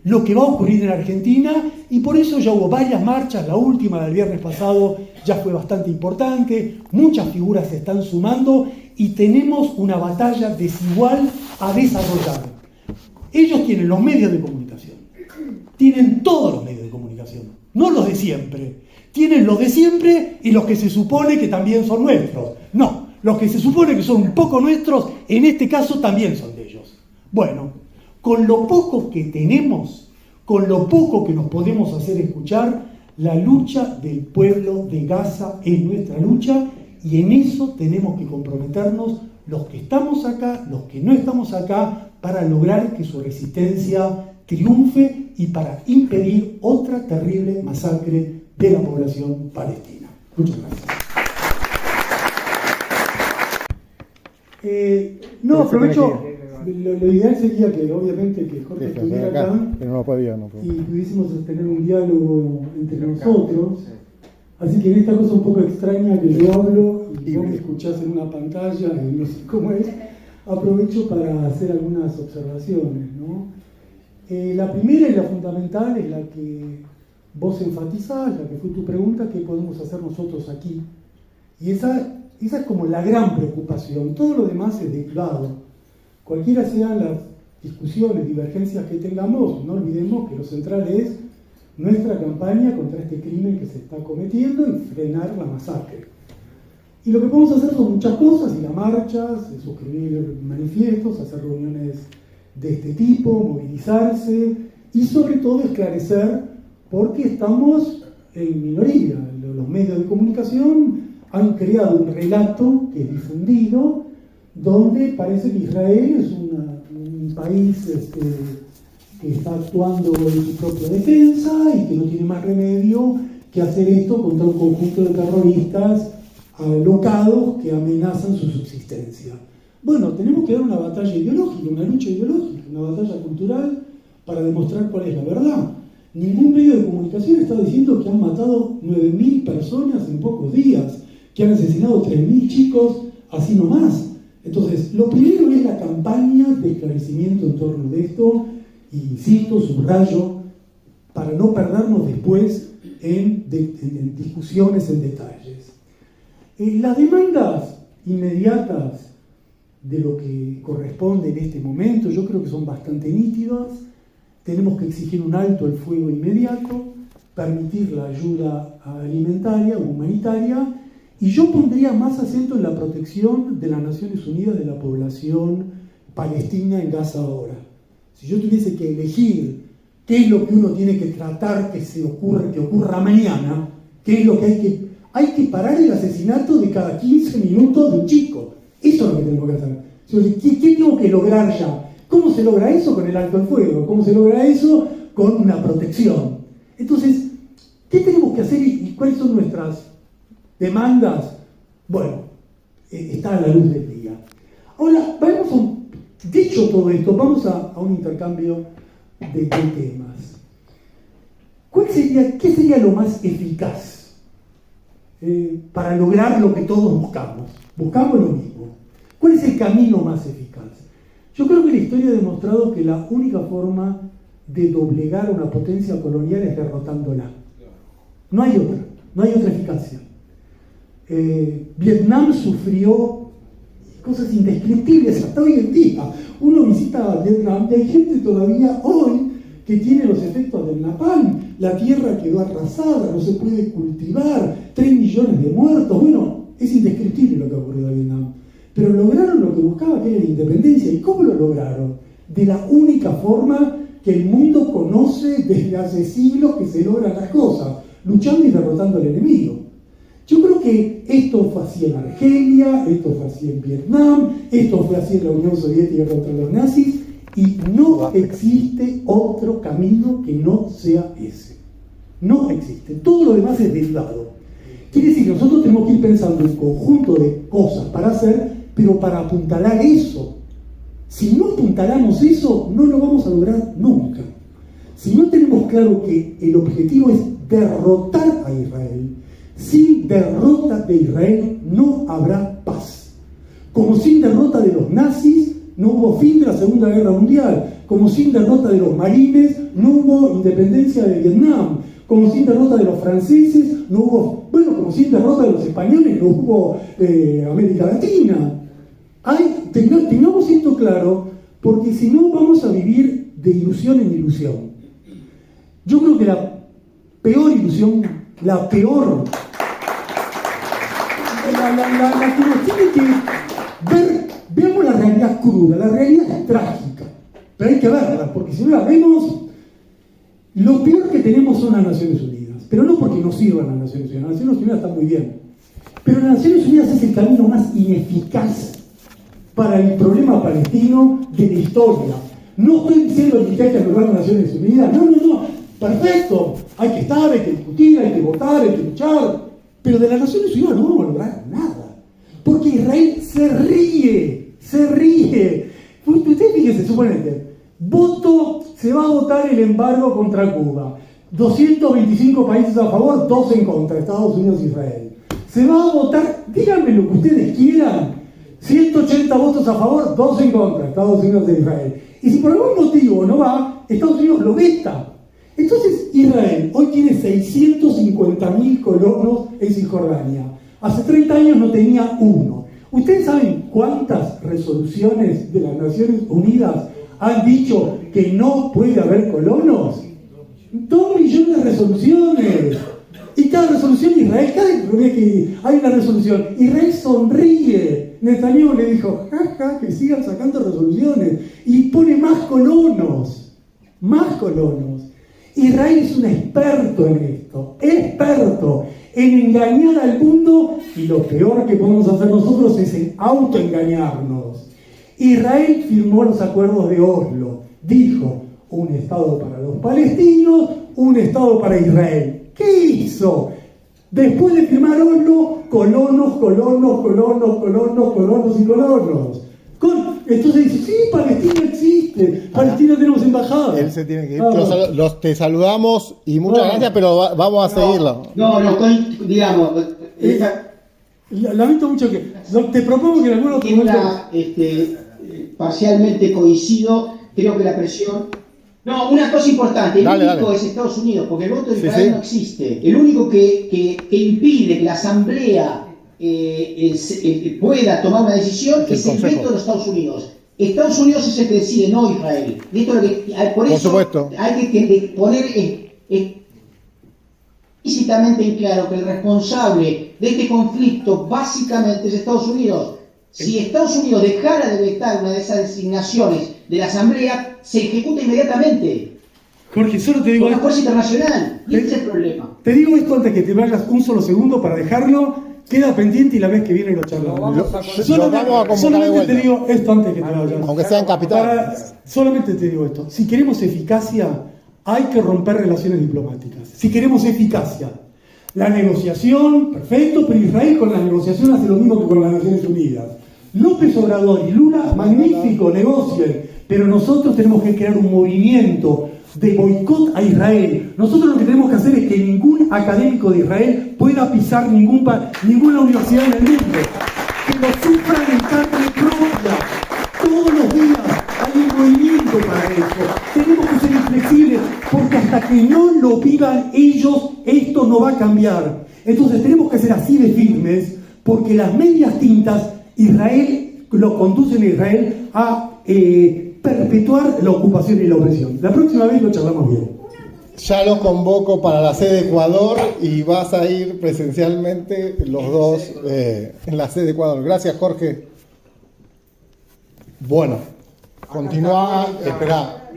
lo que va a ocurrir en Argentina, y por eso ya hubo varias marchas. La última del viernes pasado ya fue bastante importante, muchas figuras se están sumando y tenemos una batalla desigual a desarrollar. Ellos tienen los medios de comunicación, tienen todos los medios de comunicación, no los de siempre. Tienen los de siempre y los que se supone que también son nuestros. No, los que se supone que son un poco nuestros, en este caso también son de ellos. Bueno, con lo poco que tenemos, con lo poco que nos podemos hacer escuchar, la lucha del pueblo de Gaza es nuestra lucha, y en eso tenemos que comprometernos los que estamos acá, los que no estamos acá, para lograr que su resistencia triunfe y para impedir otra terrible masacre de la población palestina. Muchas gracias. No, aprovecho. Lo ideal sería que, obviamente, que Jorge estuviera acá, pero no podía, y pudiésemos tener un diálogo entre nosotros. Así que en esta cosa un poco extraña que yo hablo y vos me escuchás en una pantalla, y no sé cómo es, aprovecho para hacer algunas observaciones, ¿no? La primera y la fundamental es la que vos enfatizás, la que fue tu pregunta: ¿qué podemos hacer nosotros aquí? Y esa es como la gran preocupación. Todo lo demás es derivado. Cualquiera sean las discusiones, divergencias que tengamos, no olvidemos que lo central es nuestra campaña contra este crimen que se está cometiendo y frenar la masacre. Y lo que podemos hacer son muchas cosas: ir a marchas, suscribir manifiestos, hacer reuniones de este tipo, movilizarse y sobre todo esclarecer, porque estamos en minoría. Los medios de comunicación han creado un relato que es difundido, donde parece que Israel es un país que está actuando en su propia defensa y que no tiene más remedio que hacer esto contra un conjunto de terroristas alocados que amenazan su subsistencia. Bueno, tenemos que dar una batalla ideológica, una lucha ideológica, una batalla cultural para demostrar cuál es la verdad. Ningún medio de comunicación está diciendo que han matado 9.000 personas en pocos días, que han asesinado 3.000 chicos así nomás. Entonces, lo primero es la campaña de esclarecimiento en torno de esto, y insisto, subrayo, para no perdernos después en discusiones en detalles. Las demandas inmediatas de lo que corresponde en este momento, yo creo que son bastante nítidas. Tenemos que exigir un alto al fuego inmediato, permitir la ayuda alimentaria o humanitaria, y yo pondría más acento en la protección de las Naciones Unidas de la población palestina en Gaza ahora. Si yo tuviese que elegir qué es lo que uno tiene que tratar que ocurra mañana, qué es lo que hay que parar el asesinato de cada 15 minutos de un chico. Eso es lo que tenemos que hacer. ¿Qué tengo que lograr ya? ¿Cómo se logra eso? Con el alto al fuego. ¿Cómo se logra eso? Con una protección. Entonces, ¿qué tenemos que hacer y cuáles son nuestras demandas? Bueno, está a la luz del día. Ahora, dicho todo esto, vamos a un intercambio de temas. ¿Qué sería lo más eficaz para lograr lo que todos buscamos? Buscamos lo mismo. ¿Cuál es el camino más eficaz? Yo creo que la historia ha demostrado que la única forma de doblegar a una potencia colonial es derrotándola. No hay otra eficacia. Vietnam sufrió cosas indescriptibles hasta hoy en día. Uno visita Vietnam y hay gente todavía hoy que tiene los efectos del napalm. La tierra quedó arrasada, no se puede cultivar, 3 millones de muertos. Bueno, es indescriptible lo que ha ocurrido en Vietnam. Pero lograron lo que buscaba, que era la independencia. ¿Y cómo lo lograron? De la única forma que el mundo conoce desde hace siglos que se logran las cosas: luchando y derrotando al enemigo. Yo creo que esto fue así en Argelia, esto fue así en Vietnam, esto fue así en la Unión Soviética contra los nazis, y no existe otro camino que no sea ese. No existe. Todo lo demás es derivado. Quiere decir que nosotros tenemos que ir pensando un conjunto de cosas para hacer, pero para apuntalar eso. Si no apuntalamos eso, no lo vamos a lograr nunca. Si no tenemos claro que el objetivo es derrotar a Israel, Sin derrota de Israel no habrá paz. Como sin derrota de los nazis no hubo fin de la Segunda Guerra Mundial. Como sin derrota de los marines no hubo independencia de Vietnam. Como sin derrota de los franceses no hubo, como sin derrota de los españoles no hubo América Latina. Tengamos esto claro, porque si no vamos a vivir de ilusión en ilusión. Yo creo que la peor ilusión, la que nos tiene que ver, veamos la realidad cruda, la realidad es trágica, pero hay que verla, porque si no la vemos, lo peor que tenemos son las Naciones Unidas, pero no porque no sirvan las Naciones Unidas. Las Naciones Unidas están muy bien, pero las Naciones Unidas es el camino más ineficaz para el problema palestino de la historia. No estoy diciendo que hay que anular las Naciones Unidas, no, perfecto, hay que estar, hay que discutir, hay que votar, hay que luchar, pero de las Naciones Unidas no vamos a lograr nada, porque Israel se ríe. Ustedes fíjense, suponete, se va a votar el embargo contra Cuba, 225 países a favor, 2 en contra, Estados Unidos e Israel. Se va a votar, díganme lo que ustedes quieran, 180 votos a favor, 2 en contra, Estados Unidos e Israel. Y si por algún motivo no va, Estados Unidos lo veta. Entonces Israel hoy tiene 650.000 colonos en Cisjordania. Hace 30 años no tenía uno. ¿Ustedes saben cuántas resoluciones de las Naciones Unidas han dicho que no puede haber colonos? 2 millones de resoluciones. Y cada resolución Israel, cada vez que hay una resolución, Israel sonríe. Netanyahu le dijo, jaja, que sigan sacando resoluciones. Y pone más colonos. Israel es un experto en esto, experto en engañar al mundo, y lo peor que podemos hacer nosotros es en autoengañarnos. Israel firmó los acuerdos de Oslo, dijo, un Estado para los palestinos, un Estado para Israel. ¿Qué hizo? Después de firmar Oslo, colonos. Entonces dice, sí, Palestina existe, Palestina tenemos embajada. Él se tiene que ir. Te saludamos y muchas gracias, pero vamos a seguirlo. Lamento mucho que... Te propongo que en algún otro momento... Parcialmente coincido, creo que la presión... No, una cosa importante, el único es Estados Unidos, porque el voto de Israel no existe. El único que impide que la Asamblea pueda tomar una decisión es el veto de los Estados Unidos. Estados Unidos es el que decide, no Israel. Y esto es lo que, por eso supuesto, hay que poner explícitamente en claro que el responsable de este conflicto básicamente es Estados Unidos. Si Estados Unidos dejara de vetar una de esas designaciones de la Asamblea, se ejecuta inmediatamente. Jorge, solo te digo con la fuerza internacional. Y ese es el problema. Te digo esto antes que te vayas un solo segundo para dejarlo. Queda pendiente y la vez que viene lo charlamos. Solamente te digo esto antes que te vayas. Aunque sea en capital. Solamente te digo esto. Si queremos eficacia, hay que romper relaciones diplomáticas. Si queremos eficacia, la negociación, perfecto, pero Israel con la negociación hace lo mismo que con las Naciones Unidas. López Obrador y Lula, magnífico, negocien, pero nosotros tenemos que crear un movimiento de boicot a Israel. Nosotros lo que tenemos que hacer es que ningún académico de Israel pueda pisar ninguna universidad en el mundo. Que lo sufran en carne propia. Todos los días hay un movimiento para eso. Tenemos que ser inflexibles, porque hasta que no lo vivan ellos, esto no va a cambiar. Entonces tenemos que ser así de firmes, porque las medias tintas Israel lo conducen a Israel a perpetuar la ocupación y la opresión. La próxima vez lo charlamos bien. Ya los convoco para la sede de Ecuador y vas a ir presencialmente los dos en la sede de Ecuador. Gracias, Jorge. Bueno, continúa. Espera.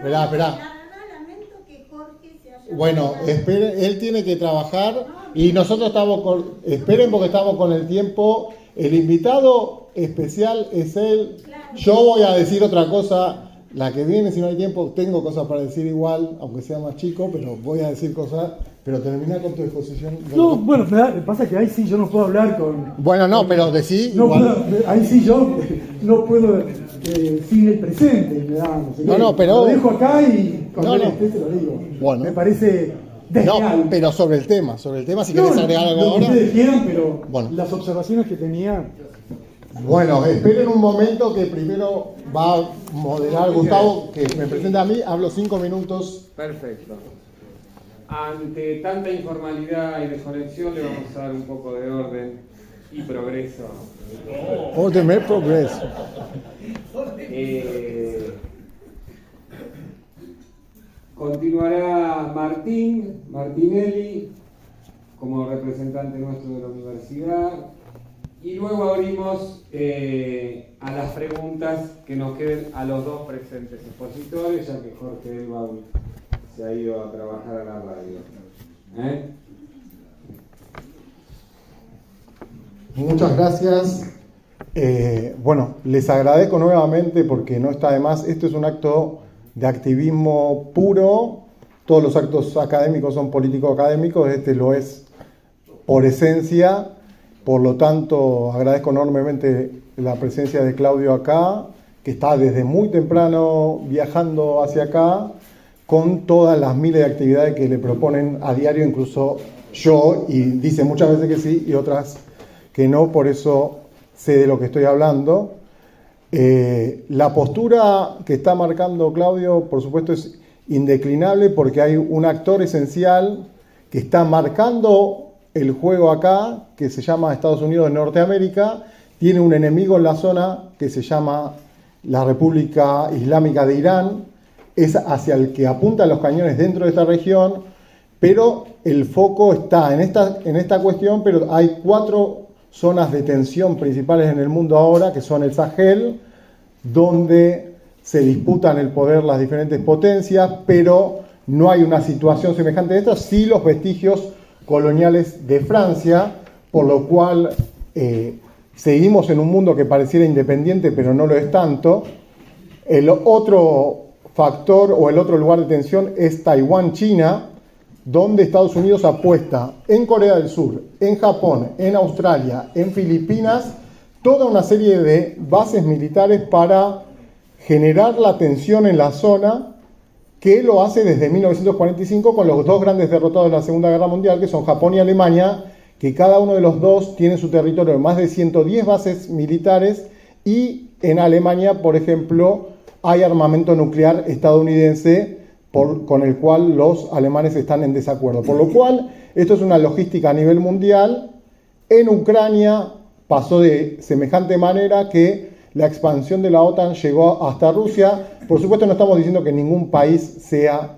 Bueno, espere, él tiene que trabajar y nosotros estamos esperen porque estamos con el tiempo. El invitado especial es él. Yo voy a decir otra cosa. La que viene, si no hay tiempo, tengo cosas para decir igual, aunque sea más chico, pero voy a decir cosas. Pero termina con tu exposición. No, bueno, pasa que ahí sí yo no puedo hablar con... Bueno, no, pero decí no igual. Ahí sí yo no puedo sin el presente, me da, no sé qué. No, pero... Lo dejo acá y cuando te lo digo. Bueno. Me parece desleal. No, pero sobre el tema, si No, querés agregar algo lo que ahora. ustedes quieran, pero Bueno. las observaciones que tenía. Bueno, esperen un momento que primero va a moderar Gustavo, que me presenta a mí, hablo 5 minutos. Perfecto. Ante tanta informalidad y desconexión le vamos a dar un poco de orden y progreso. Orden, progreso. Continuará Martinelli, como representante nuestro de la universidad, y luego abrimos a las preguntas que nos queden a los dos presentes expositores, ya que Jorge Elbaum se ha ido a trabajar a la radio. Muchas gracias. Bueno, les agradezco nuevamente porque no está de más. Esto es un acto de activismo puro. Todos los actos académicos son político-académicos. Este lo es por esencia. Por lo tanto, agradezco enormemente la presencia de Claudio acá, que está desde muy temprano viajando hacia acá, con todas las miles de actividades que le proponen a diario, incluso yo, y dice muchas veces que sí y otras que no, por eso sé de lo que estoy hablando. La postura que está marcando Claudio, por supuesto, es indeclinable porque hay un actor esencial que está marcando el juego acá, que se llama Estados Unidos de Norteamérica, tiene un enemigo en la zona que se llama la República Islámica de Irán, es hacia el que apuntan los cañones dentro de esta región, pero el foco está en esta cuestión, pero hay 4 zonas de tensión principales en el mundo ahora, que son el Sahel, donde se disputan el poder las diferentes potencias, pero no hay una situación semejante a esta, sí los vestigios coloniales de Francia, por lo cual seguimos en un mundo que pareciera independiente, pero no lo es tanto. El otro factor o el otro lugar de tensión es Taiwán, China, donde Estados Unidos apuesta en Corea del Sur, en Japón, en Australia, en Filipinas, toda una serie de bases militares para generar la tensión en la zona, que lo hace desde 1945 con los 2 grandes derrotados de la Segunda Guerra Mundial, que son Japón y Alemania, que cada uno de los dos tiene su territorio de más de 110 bases militares, y en Alemania, por ejemplo, hay armamento nuclear estadounidense con el cual los alemanes están en desacuerdo. Por lo cual, esto es una logística a nivel mundial. En Ucrania pasó de semejante manera que la expansión de la OTAN llegó hasta Rusia. Por supuesto, no estamos diciendo que ningún país sea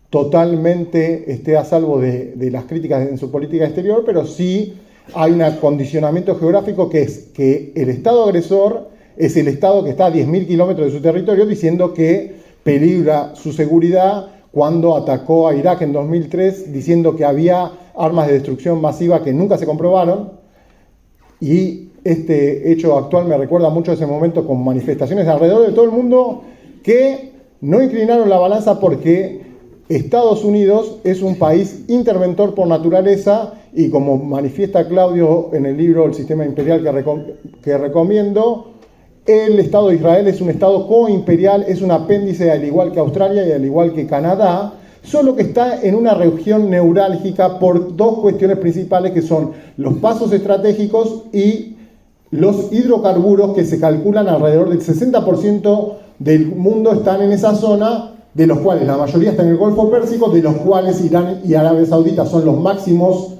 totalmente esté a salvo de las críticas en su política exterior, pero sí hay un acondicionamiento geográfico que es que el Estado agresor es el Estado que está a 10.000 kilómetros de su territorio, diciendo que peligra su seguridad, cuando atacó a Irak en 2003, diciendo que había armas de destrucción masiva que nunca se comprobaron. Y este hecho actual me recuerda mucho a ese momento, con manifestaciones alrededor de todo el mundo que no inclinaron la balanza, porque Estados Unidos es un país interventor por naturaleza, y como manifiesta Claudio en el libro El Sistema Imperial que recomiendo, el Estado de Israel es un Estado coimperial, es un apéndice al igual que Australia y al igual que Canadá, solo que está en una región neurálgica por 2 cuestiones principales, que son los pasos estratégicos y los hidrocarburos, que se calculan alrededor del 60% del mundo están en esa zona, de los cuales la mayoría está en el Golfo Pérsico, de los cuales Irán y Arabia Saudita son los máximos,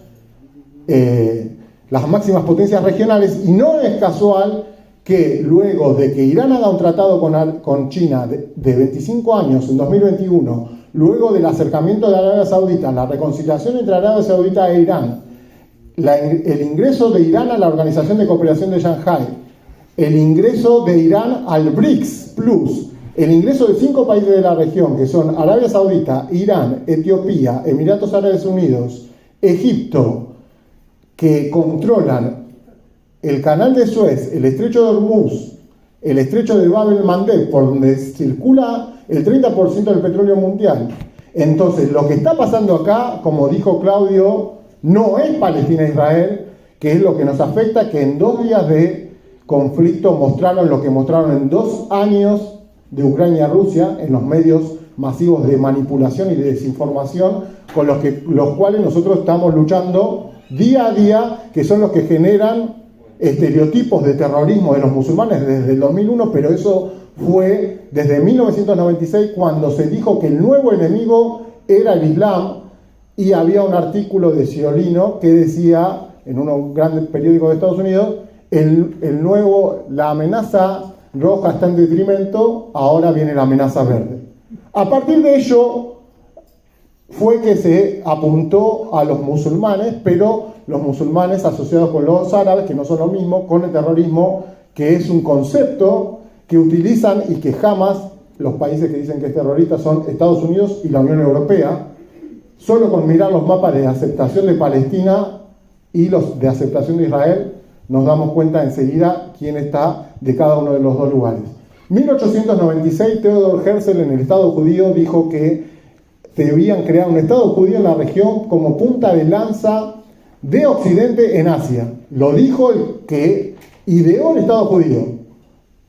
las máximas potencias regionales. Y no es casual que luego de que Irán haga un tratado con China de 25 años, en 2021, luego del acercamiento de Arabia Saudita, la reconciliación entre Arabia Saudita e Irán, el ingreso de Irán a la Organización de Cooperación de Shanghái, el ingreso de Irán al BRICS Plus, el ingreso de 5 países de la región, que son Arabia Saudita, Irán, Etiopía, Emiratos Árabes Unidos, Egipto, que controlan el canal de Suez, el estrecho de Hormuz, el estrecho de Bab el-Mandeb, por donde circula el 30% del petróleo mundial. Entonces, lo que está pasando acá, como dijo Claudio, no es Palestina-Israel, que es lo que nos afecta, que en 2 días de conflicto mostraron lo que mostraron en 2 años de Ucrania a Rusia en los medios masivos de manipulación y de desinformación con los cuales nosotros estamos luchando día a día, que son los que generan estereotipos de terrorismo de los musulmanes desde el 2001, pero eso fue desde 1996 cuando se dijo que el nuevo enemigo era el Islam, y había un artículo de Sciolino que decía en un gran periódico de Estados Unidos, la amenaza roja está en detrimento, ahora viene la amenaza verde. A partir de ello fue que se apuntó a los musulmanes, pero los musulmanes asociados con los árabes, que no son lo mismo, con el terrorismo, que es un concepto que utilizan y que jamás los países que dicen que es terrorista son Estados Unidos y la Unión Europea. Solo con mirar los mapas de aceptación de Palestina y los de aceptación de Israel, nos damos cuenta enseguida quién está de cada uno de los dos lugares. 1896, Theodor Herzl en el Estado judío dijo que debían crear un Estado judío en la región como punta de lanza de Occidente en Asia. Lo dijo el que ideó el Estado judío.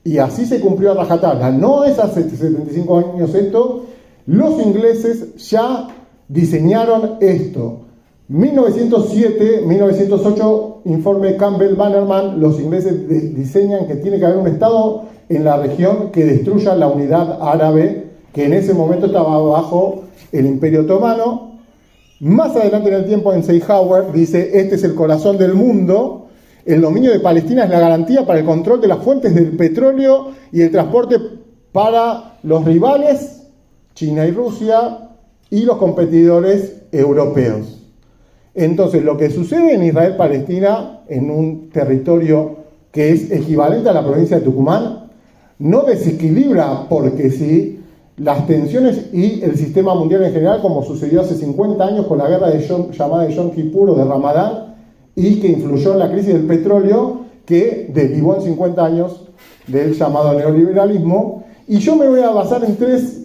Y así se cumplió a rajatabla. No es hace 75 años esto. Los ingleses ya diseñaron esto. 1907, 1908, informe Campbell-Bannerman, los ingleses diseñan que tiene que haber un Estado en la región que destruya la unidad árabe, que en ese momento estaba bajo el Imperio Otomano. Más adelante en el tiempo, en Eisenhower dice, este es el corazón del mundo, el dominio de Palestina es la garantía para el control de las fuentes del petróleo y el transporte para los rivales, China y Rusia, y los competidores europeos. Entonces, lo que sucede en Israel-Palestina, en un territorio que es equivalente a la provincia de Tucumán, no desequilibra porque sí las tensiones y el sistema mundial en general, como sucedió hace 50 años con la guerra llamada de Yom Kippur o de Ramadán, y que influyó en la crisis del petróleo, que derivó en 50 años del llamado neoliberalismo. Y yo me voy a basar en 3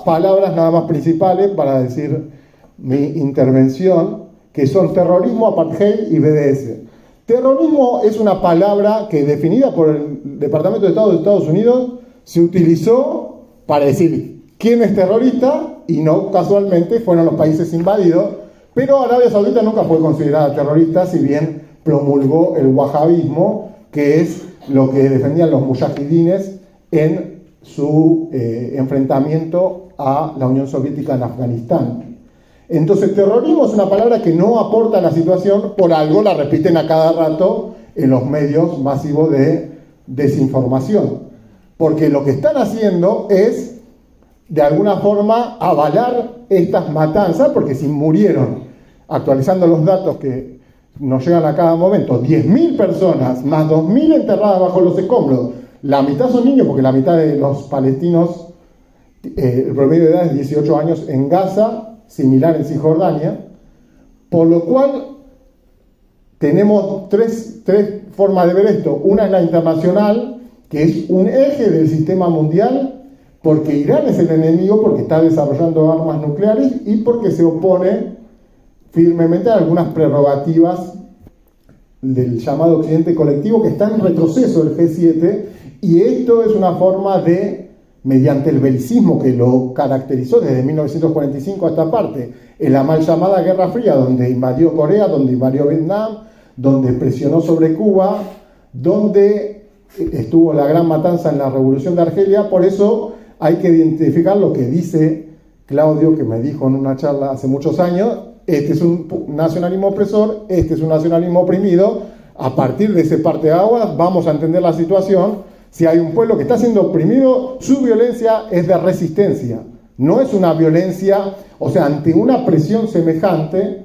palabras nada más principales para decir mi intervención, que son terrorismo, apartheid y BDS. Terrorismo es una palabra que, definida por el Departamento de Estado de Estados Unidos, se utilizó para decir quién es terrorista, y no casualmente fueron los países invadidos, pero Arabia Saudita nunca fue considerada terrorista, si bien promulgó el wahabismo, que es lo que defendían los mujahidines en su enfrentamiento a la Unión Soviética en Afganistán. Entonces, terrorismo es una palabra que no aporta a la situación, por algo la repiten a cada rato en los medios masivos de desinformación. Porque lo que están haciendo es, de alguna forma, avalar estas matanzas, porque si murieron, actualizando los datos que nos llegan a cada momento, 10.000 personas, más 2.000 enterradas bajo los escombros, la mitad son niños, porque la mitad de los palestinos, el promedio de edad es 18 años en Gaza, similar en Cisjordania, por lo cual tenemos tres formas de ver esto. Una es la internacional, que es un eje del sistema mundial, porque Irán es el enemigo, porque está desarrollando armas nucleares y porque se opone firmemente a algunas prerrogativas del llamado Occidente colectivo, que está en retroceso el G7, y esto es una forma de, mediante el belicismo que lo caracterizó desde 1945 a esta parte, en la mal llamada Guerra Fría, donde invadió Corea, donde invadió Vietnam, donde presionó sobre Cuba, donde estuvo la gran matanza en la Revolución de Argelia. Por eso hay que identificar lo que dice Claudio, que me dijo en una charla hace muchos años: este es un nacionalismo opresor, este es un nacionalismo oprimido. A partir de ese parteaguas vamos a entender la situación. Si hay un pueblo que está siendo oprimido, su violencia es de resistencia, no es una violencia, o sea, ante una presión semejante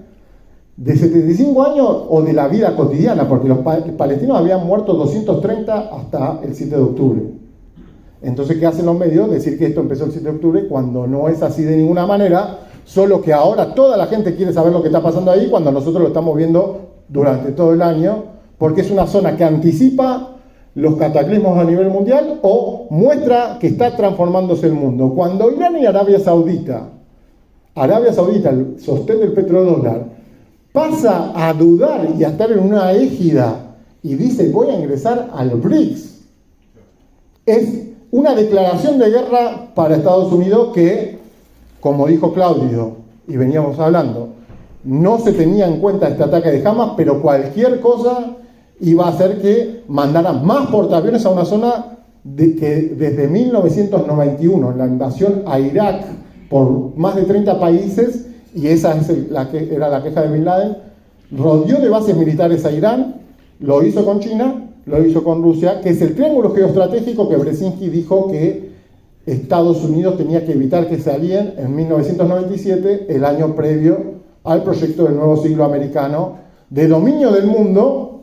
de 75 años o de la vida cotidiana, porque los palestinos habían muerto 230 hasta el 7 de octubre. Entonces, ¿qué hacen los medios? Decir que esto empezó el 7 de octubre cuando no es así de ninguna manera, solo que ahora toda la gente quiere saber lo que está pasando ahí, cuando nosotros lo estamos viendo durante todo el año, porque es una zona que anticipa los cataclismos a nivel mundial o muestra que está transformándose el mundo. Cuando Irán y Arabia Saudita, el sostén del petrodólar, pasa a dudar y a estar en una égida y dice voy a ingresar al BRICS, es una declaración de guerra para Estados Unidos que, como dijo Claudio, y veníamos hablando, no se tenía en cuenta este ataque de Hamas, pero cualquier cosa iba a hacer que mandaran más portaaviones a una zona que desde 1991, en la invasión a Irak por más de 30 países, y esa es era la queja de Bin Laden, rodeó de bases militares a Irán, lo hizo con China, lo hizo con Rusia, que es el triángulo geoestratégico que Brzezinski dijo que Estados Unidos tenía que evitar que se alíen en 1997, el año previo al proyecto del nuevo siglo americano de dominio del mundo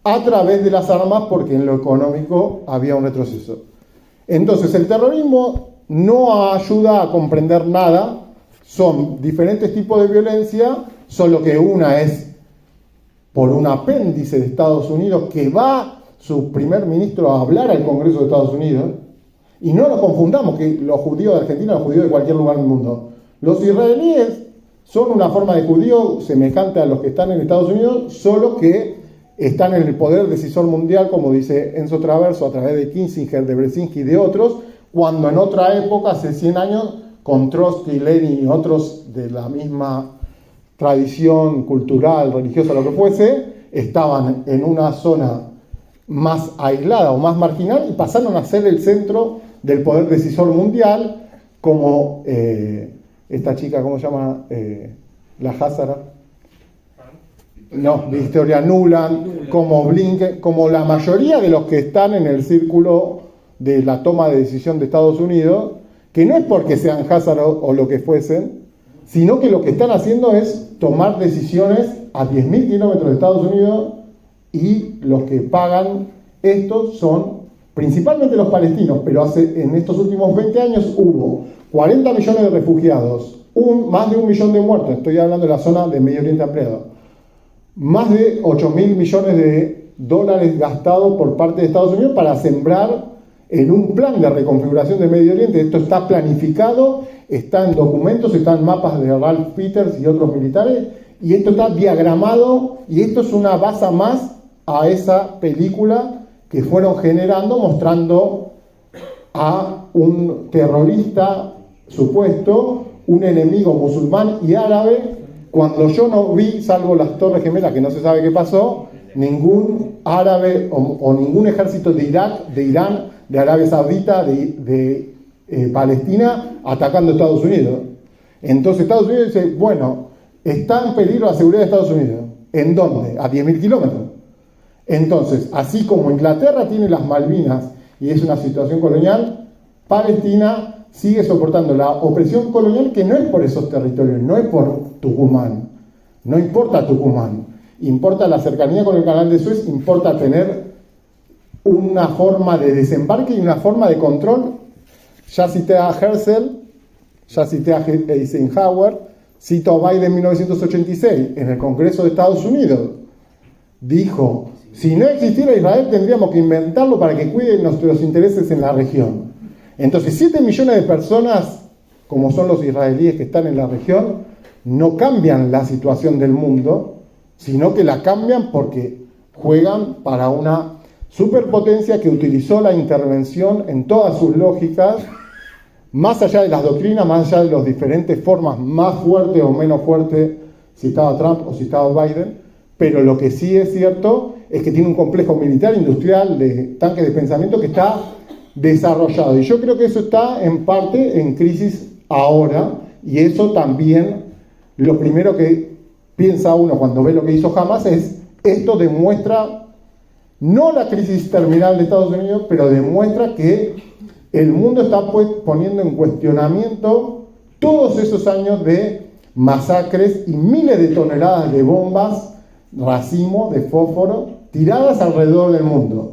a través de las armas, porque en lo económico había un retroceso. Entonces, el terrorismo no ayuda a comprender nada, son diferentes tipos de violencia, solo que una es por un apéndice de Estados Unidos que va su primer ministro a hablar al Congreso de Estados Unidos, y no lo confundamos que los judíos de Argentina, los judíos de cualquier lugar del mundo. Los israelíes son una forma de judío semejante a los que están en Estados Unidos, solo que están en el poder decisor mundial, como dice Enzo Traverso, a través de Kissinger, de Brzezinski y de otros, cuando en otra época, hace 100 años, con Trotsky, Lenin y otros de la misma tradición cultural, religiosa, lo que fuese, estaban en una zona más aislada o más marginal y pasaron a ser el centro del poder decisor mundial, como esta chica, ¿cómo se llama? La Hazara. No, Victoria Nuland, como Blinken, como la mayoría de los que están en el círculo de la toma de decisión de Estados Unidos, que no es porque sean Hazara o lo que fuesen, sino que lo que están haciendo es tomar decisiones a 10.000 kilómetros de Estados Unidos, y los que pagan esto son principalmente los palestinos, pero en estos últimos 20 años hubo 40 millones de refugiados, más de 1 millón de muertos, estoy hablando de la zona de Medio Oriente ampliado, más de 8.000 millones de dólares gastados por parte de Estados Unidos para sembrar en un plan de reconfiguración de Medio Oriente. Esto está planificado, está en documentos, está en mapas de Ralph Peters y otros militares, y esto está diagramado, y esto es una base más a esa película que fueron generando, mostrando a un terrorista supuesto, un enemigo musulmán y árabe, cuando yo no vi, salvo las Torres Gemelas, que no se sabe qué pasó, ningún árabe o ningún ejército de Irak, de Irán, de Arabia Saudita, de Palestina, atacando a Estados Unidos. Entonces Estados Unidos dice, bueno, está en peligro la seguridad de Estados Unidos. ¿En dónde? A 10.000 kilómetros. Entonces, así como Inglaterra tiene las Malvinas y es una situación colonial, Palestina sigue soportando la opresión colonial, que no es por esos territorios, no es por Tucumán, no importa Tucumán, importa la cercanía con el canal de Suez, importa tener una forma de desembarque y una forma de control. Ya cité a Herzl, ya cité a Eisenhower, cito a Biden en 1986, en el Congreso de Estados Unidos, dijo, si no existiera Israel tendríamos que inventarlo para que cuide nuestros intereses en la región. Entonces 7 millones de personas, como son los israelíes que están en la región, no cambian la situación del mundo, sino que la cambian porque juegan para una superpotencia que utilizó la intervención en todas sus lógicas, más allá de las doctrinas, más allá de las diferentes formas, más fuertes o menos fuertes, si estaba Trump o si estaba Biden, pero lo que sí es cierto es que tiene un complejo militar, industrial, de tanques de pensamiento que está desarrollado. Y yo creo que eso está en parte en crisis ahora, y eso también, lo primero que piensa uno cuando ve lo que hizo Hamas es, esto demuestra no la crisis terminal de Estados Unidos, pero demuestra que el mundo está poniendo en cuestionamiento todos esos años de masacres y miles de toneladas de bombas, racimo, de fósforo, tiradas alrededor del mundo.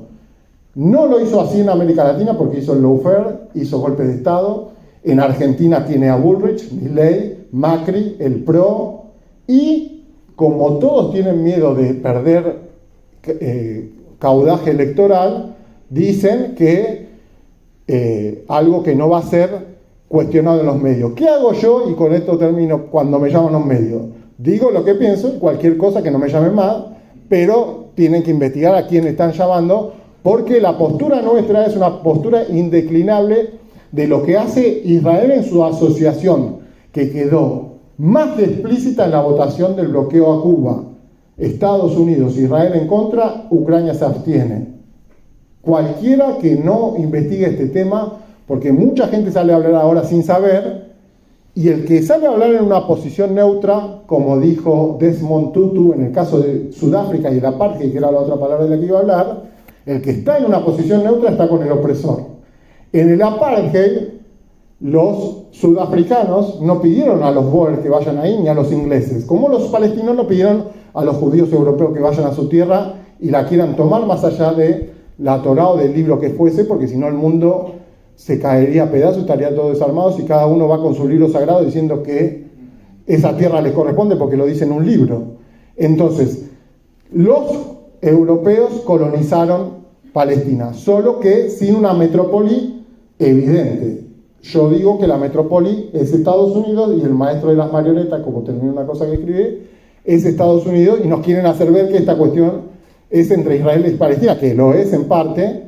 No lo hizo así en América Latina porque hizo el lawfare, hizo golpe de Estado. En Argentina tiene a Bullrich, Milei, Macri, el PRO, y como todos tienen miedo de perder caudaje electoral, dicen que algo que no va a ser cuestionado en los medios. ¿Qué hago yo? Y con esto termino cuando me llaman los medios. Digo lo que pienso, cualquier cosa que no me llame más, pero tienen que investigar a quién están llamando, porque la postura nuestra es una postura indeclinable de lo que hace Israel en su asociación, que quedó más que explícita en la votación del bloqueo a Cuba. Estados Unidos, Israel en contra, Ucrania se abstiene. Cualquiera que no investigue este tema, porque mucha gente sale a hablar ahora sin saber, y el que sale a hablar en una posición neutra, como dijo Desmond Tutu en el caso de Sudáfrica y el apartheid, que era la otra palabra de la que iba a hablar, el que está en una posición neutra está con el opresor. En el apartheid, los sudafricanos no pidieron a los boers que vayan ahí, ni a los ingleses, como los palestinos no pidieron a los judíos europeos que vayan a su tierra y la quieran tomar más allá de la Torá o del libro que fuese, porque si no el mundo se caería a pedazos, estarían todos desarmados y cada uno va con su libro sagrado diciendo que esa tierra les corresponde porque lo dice en un libro. Entonces, los europeos colonizaron Palestina, solo que sin una metrópoli evidente. Yo digo que la metrópoli es Estados Unidos y el maestro de las marionetas, como terminé una cosa que escribí, es Estados Unidos, y nos quieren hacer ver que esta cuestión es entre Israel y Palestina, que lo es en parte,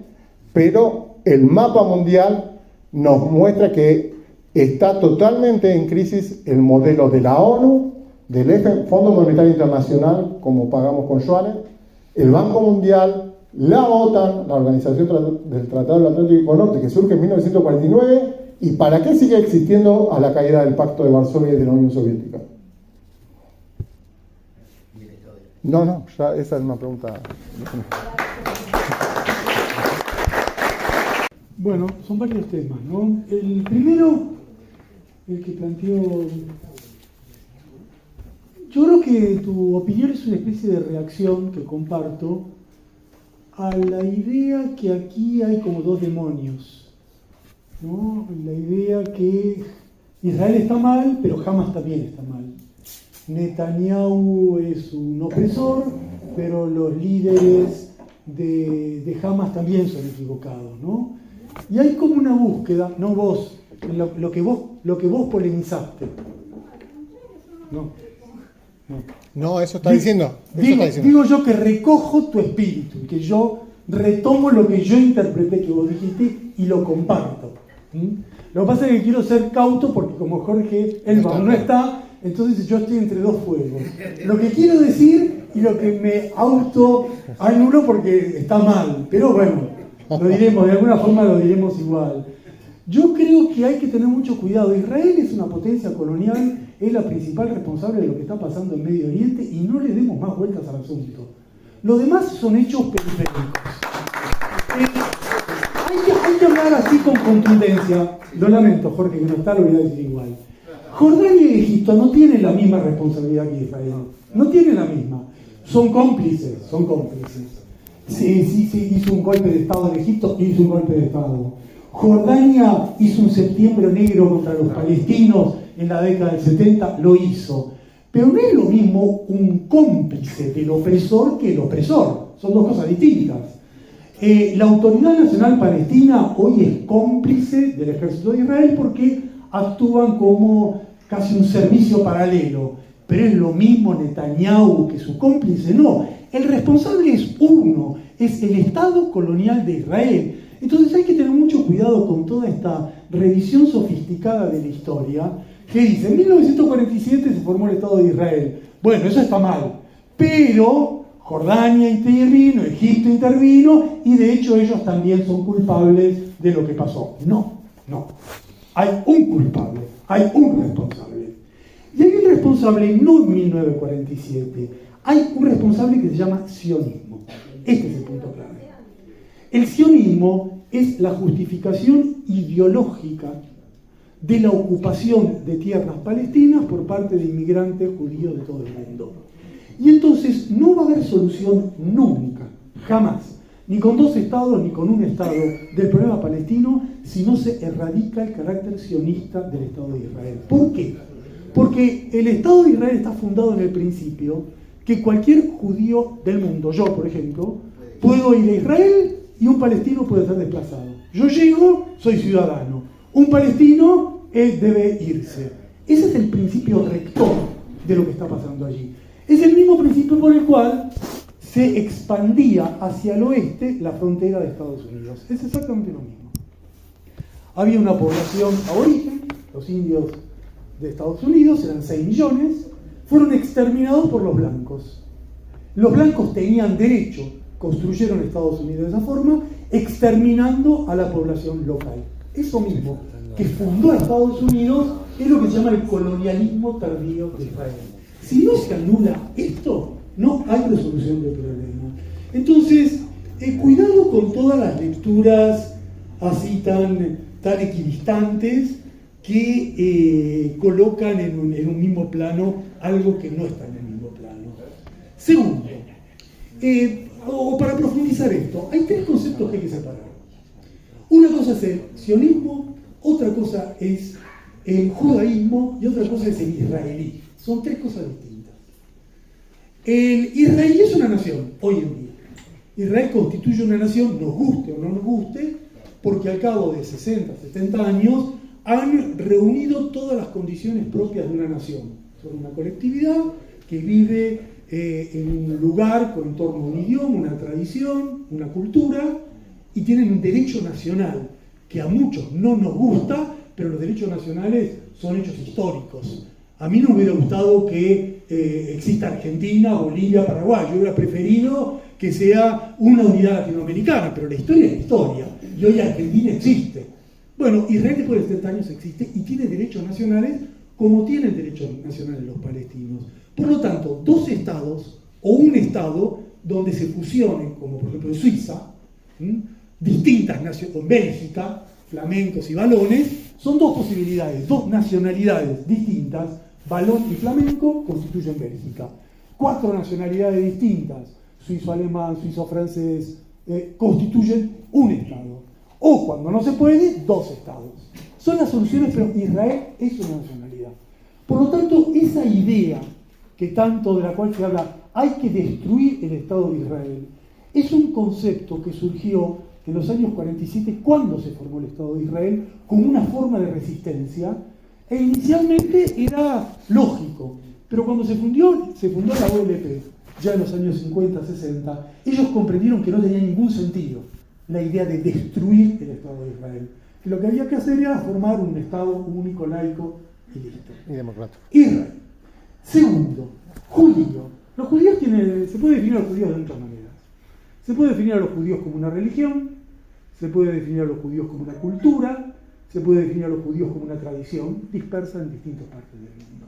pero el mapa mundial nos muestra que está totalmente en crisis el modelo de la ONU, del Fondo Monetario Internacional, como pagamos con yuanes, el Banco Mundial, la OTAN, la Organización del Tratado del Atlántico Norte, que surge en 1949, y para qué sigue existiendo a la caída del Pacto de Varsovia y de la Unión Soviética. No, ya esa es una pregunta. Bueno, son varios temas, ¿no? El primero, el que planteó... Yo creo que tu opinión es una especie de reacción que comparto a la idea que aquí hay como dos demonios, ¿no? La idea que Israel está mal, pero Hamas también está mal. Netanyahu es un opresor, pero los líderes de Hamas también son equivocados, ¿no? Y hay como una búsqueda, no vos, lo que vos polemizaste. No, eso está diciendo. Digo yo que recojo tu espíritu, que yo retomo lo que yo interpreté que vos dijiste y lo comparto. Lo que pasa es que quiero ser cauto porque como Jorge Elbaum no está, entonces yo estoy entre dos fuegos. Lo que quiero decir y lo que me anulo porque está mal, pero bueno, lo diremos, de alguna forma lo diremos igual. Yo creo que hay que tener mucho cuidado. Israel es una potencia colonial, es la principal responsable de lo que está pasando en Medio Oriente y no le demos más vueltas al asunto. Lo demás son hechos periféricos. Hay que hablar así con contundencia. Lo lamento, Jorge, que no está, lo voy a decir igual. Jordania y Egipto no tienen la misma responsabilidad que Israel. No tienen la misma. Son cómplices. Sí, hizo un golpe de Estado en Egipto, hizo un golpe de Estado. Jordania hizo un septiembre negro contra los palestinos en la década del 70, lo hizo. Pero no es lo mismo un cómplice del opresor que el opresor. Son dos cosas distintas. La Autoridad Nacional Palestina hoy es cómplice del ejército de Israel porque actúan como casi un servicio paralelo. Pero es lo mismo Netanyahu que su cómplice. No, el responsable es uno, es el Estado colonial de Israel. Entonces hay que tener mucho cuidado con toda esta revisión sofisticada de la historia que dice, en 1947 se formó el Estado de Israel. Bueno, eso está mal, pero Jordania intervino, Egipto intervino y de hecho ellos también son culpables de lo que pasó. No. Hay un culpable, hay un responsable. Y hay un responsable no en 1947, hay un responsable que se llama sionismo. Este es el punto clave. El sionismo es la justificación ideológica de la ocupación de tierras palestinas por parte de inmigrantes judíos de todo el mundo. Y entonces no va a haber solución nunca, jamás, ni con dos estados ni con un estado del problema palestino si no se erradica el carácter sionista del Estado de Israel. ¿Por qué? Porque el Estado de Israel está fundado en el principio que cualquier judío del mundo, yo por ejemplo, puedo ir a Israel y un palestino puede ser desplazado. Yo llego, soy ciudadano. Un palestino debe irse. Ese es el principio rector de lo que está pasando allí. Es el mismo principio por el cual se expandía hacia el oeste la frontera de Estados Unidos. Es exactamente lo mismo. Había una población aborigen, los indios de Estados Unidos, eran 6 millones, fueron exterminados por los blancos. Los blancos tenían derecho, construyeron Estados Unidos de esa forma, exterminando a la población local. Eso mismo que fundó a Estados Unidos es lo que se llama el colonialismo tardío de Israel. Si no se anula esto, no hay resolución del problema. Entonces, cuidado con todas las lecturas así tan equidistantes que colocan en un mismo plano algo que no está en el mismo plano. Segundo, o para profundizar esto, hay 3 conceptos que hay que separar. Una cosa es el sionismo, otra cosa es el judaísmo y otra cosa es el israelí. Son 3 cosas distintas. El israelí es una nación, hoy en día. Israel constituye una nación, nos guste o no nos guste, porque al cabo de 60, 70 años han reunido todas las condiciones propias de una nación. Son una colectividad que vive en un lugar en torno a un idioma, una tradición, una cultura, y tienen un derecho nacional que a muchos no nos gusta, pero los derechos nacionales son hechos históricos. A mí no me hubiera gustado que exista Argentina, Bolivia, Paraguay. Yo hubiera preferido que sea una unidad latinoamericana, pero la historia es la historia, y hoy Argentina existe. Bueno, Israel después de 70 años existe y tiene derechos nacionales como tienen derechos nacionales los palestinos. Por lo tanto, 2 estados o un estado donde se fusionen, como por ejemplo en Suiza, distintas naciones, con Bélgica, flamencos y valones, son 2 posibilidades, 2 nacionalidades distintas, valón y flamenco, constituyen Bélgica. 4 nacionalidades distintas, suizo-alemán, suizo-francés, constituyen un estado. O cuando no se puede, 2 estados. Son las soluciones, pero Israel es una nacionalidad. Por lo tanto, esa idea de la cual se habla, hay que destruir el Estado de Israel, es un concepto que surgió en los años 47, cuando se formó el Estado de Israel, como una forma de resistencia, e inicialmente era lógico, pero cuando se fundó la OLP, ya en los años 50, 60, ellos comprendieron que no tenía ningún sentido la idea de destruir el Estado de Israel, que lo que había que hacer era formar un Estado único, laico y listo. Y democrático. Israel. Segundo, judío. Los judíos se puede definir a los judíos de muchas maneras. Se puede definir a los judíos como una religión, se puede definir a los judíos como una cultura, se puede definir a los judíos como una tradición dispersa en distintas partes del mundo.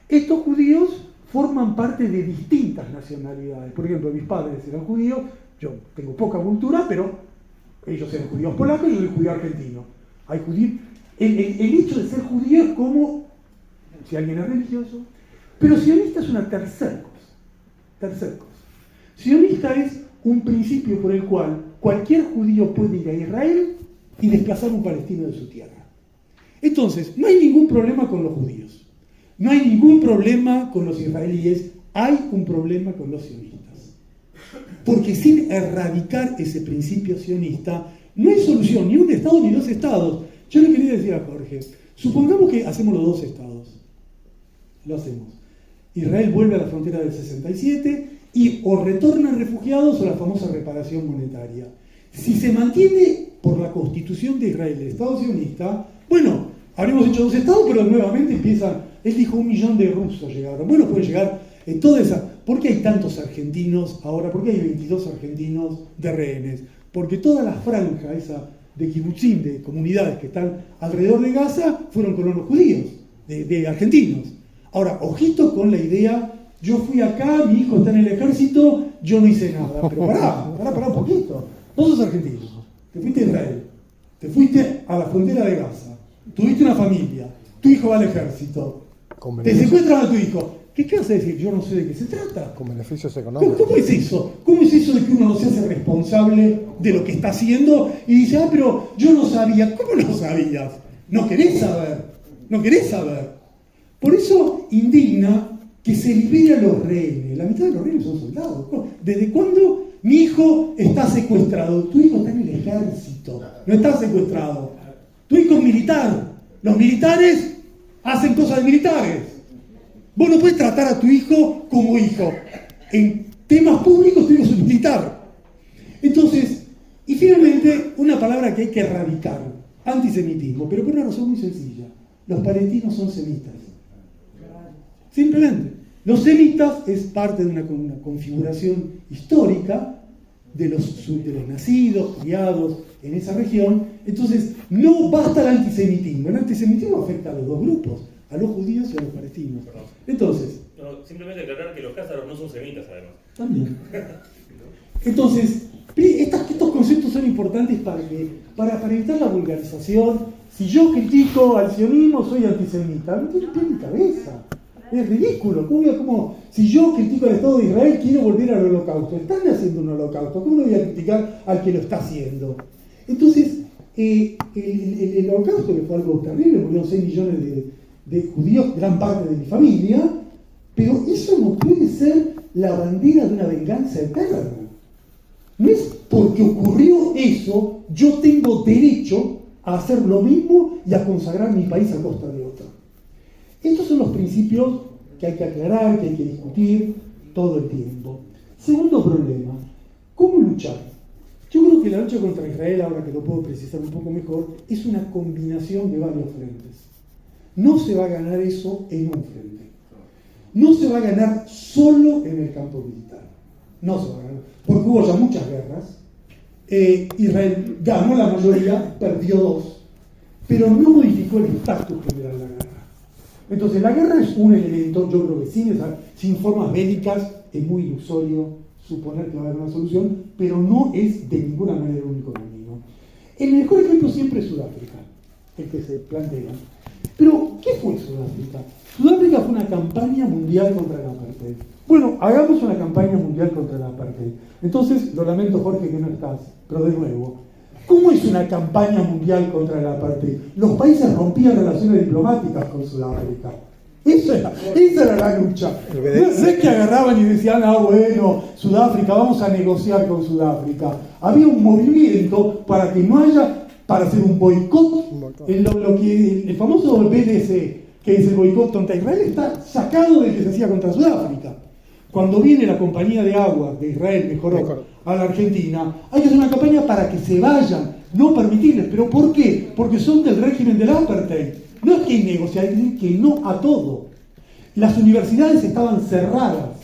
Estos judíos forman parte de distintas nacionalidades. Por ejemplo, mis padres eran judíos, yo tengo poca cultura, pero ellos eran judíos polacos y yo soy judío argentino. Hay judíos. El hecho de ser judío es como si alguien es religioso, pero sionista es una tercera cosa. Sionista es un principio por el cual cualquier judío puede ir a Israel y desplazar a un palestino de su tierra. Entonces, no hay ningún problema con los judíos, no hay ningún problema con los israelíes, hay un problema con los sionistas. Porque sin erradicar ese principio sionista, no hay solución, ni un Estado ni 2 estados. Yo le quería decir a Jorge, supongamos que hacemos los 2 estados. Lo hacemos. Israel vuelve a la frontera del 67 y o retornan refugiados o la famosa reparación monetaria. Si se mantiene por la constitución de Israel el Estado sionista, bueno, habremos hecho 2 estados, pero nuevamente empiezan, él dijo 1 millón de rusos llegaron. Bueno, puede llegar en toda esa. ¿Por qué hay tantos argentinos ahora? ¿Por qué hay 22 argentinos de rehenes? Porque toda la franja esa de kibutzim, de comunidades que están alrededor de Gaza, fueron colonos judíos, de argentinos. Ahora, ojito con la idea, yo fui acá, mi hijo está en el ejército, yo no hice nada. Pero pará un poquito. Vos sos argentino, te fuiste a Israel, te fuiste a la frontera de Gaza, tuviste una familia, tu hijo va al ejército, te secuestran a tu hijo. ¿Qué vas a decir? Yo no sé de qué se trata. Con beneficios económicos. ¿Cómo es eso? ¿Cómo es eso de que uno no se hace responsable de lo que está haciendo y dice, pero yo no sabía? ¿Cómo no sabías? No querés saber. Por eso indigna que se libere a los rehenes. La mitad de los rehenes son soldados. ¿Desde cuándo mi hijo está secuestrado? Tu hijo está en el ejército, no está secuestrado. Tu hijo es militar. Los militares hacen cosas de militares. Vos no puedes tratar a tu hijo como hijo. En temas públicos tenemos un militar. Entonces, y finalmente, una palabra que hay que erradicar, antisemitismo, pero por una razón muy sencilla. Los palestinos son semitas. Simplemente. Los semitas es parte de una configuración histórica de los nacidos, criados en esa región. Entonces, no basta el antisemitismo. El antisemitismo afecta a los dos grupos, a los judíos y a los palestinos. Entonces... No, simplemente aclarar que los cázaros no son semitas, además. También. Entonces, estos conceptos son importantes para evitar la vulgarización. Si yo critico al sionismo, soy antisemita. No tiene pie ni cabeza. Es ridículo. ¿Cómo, si yo critico al Estado de Israel, quiero volver al holocausto? Están haciendo un holocausto. ¿Cómo no voy a criticar al que lo está haciendo? Entonces, el holocausto, que fue algo terrible, murieron 6 millones de judíos, gran parte de mi familia, pero eso no puede ser la bandera de una venganza eterna. No es porque ocurrió eso, yo tengo derecho a hacer lo mismo y a consagrar mi país a costa de otro. Estos son los principios que hay que aclarar, que hay que discutir todo el tiempo. Segundo problema, ¿cómo luchar? Yo creo que la lucha contra Israel, ahora que lo puedo precisar un poco mejor, es una combinación de varios frentes. No se va a ganar eso en un frente. No se va a ganar solo en el campo militar. No se va a ganar. Porque hubo ya muchas guerras. Israel ganó la mayoría, perdió 2, pero no modificó el estatus general de la guerra. Entonces, la guerra es un elemento, yo creo que sin formas bélicas es muy ilusorio suponer que va a haber una solución, pero no es de ninguna manera el único camino. El mejor ejemplo siempre es Sudáfrica, el que se plantea. Pero, ¿qué fue Sudáfrica? Sudáfrica fue una campaña mundial contra el apartheid. Bueno, hagamos una campaña mundial contra el apartheid. Entonces, lo lamento, Jorge, que no estás, pero de nuevo, ¿cómo es una campaña mundial contra el apartheid? Los países rompían relaciones diplomáticas con Sudáfrica. Esa era la lucha. No es que agarraban y decían, bueno, Sudáfrica, vamos a negociar con Sudáfrica. Había un movimiento para que no haya, para hacer un boicot. El famoso BDC, que es el boicot contra Israel, está sacado del que se hacía contra Sudáfrica. Cuando viene la compañía de agua de Israel, mejoró, a la Argentina, hay que hacer una campaña para que se vayan, no permitirles. ¿Pero por qué? Porque son del régimen del apartheid. No es que hay negociar, hay que decir que no a todo. Las universidades estaban cerradas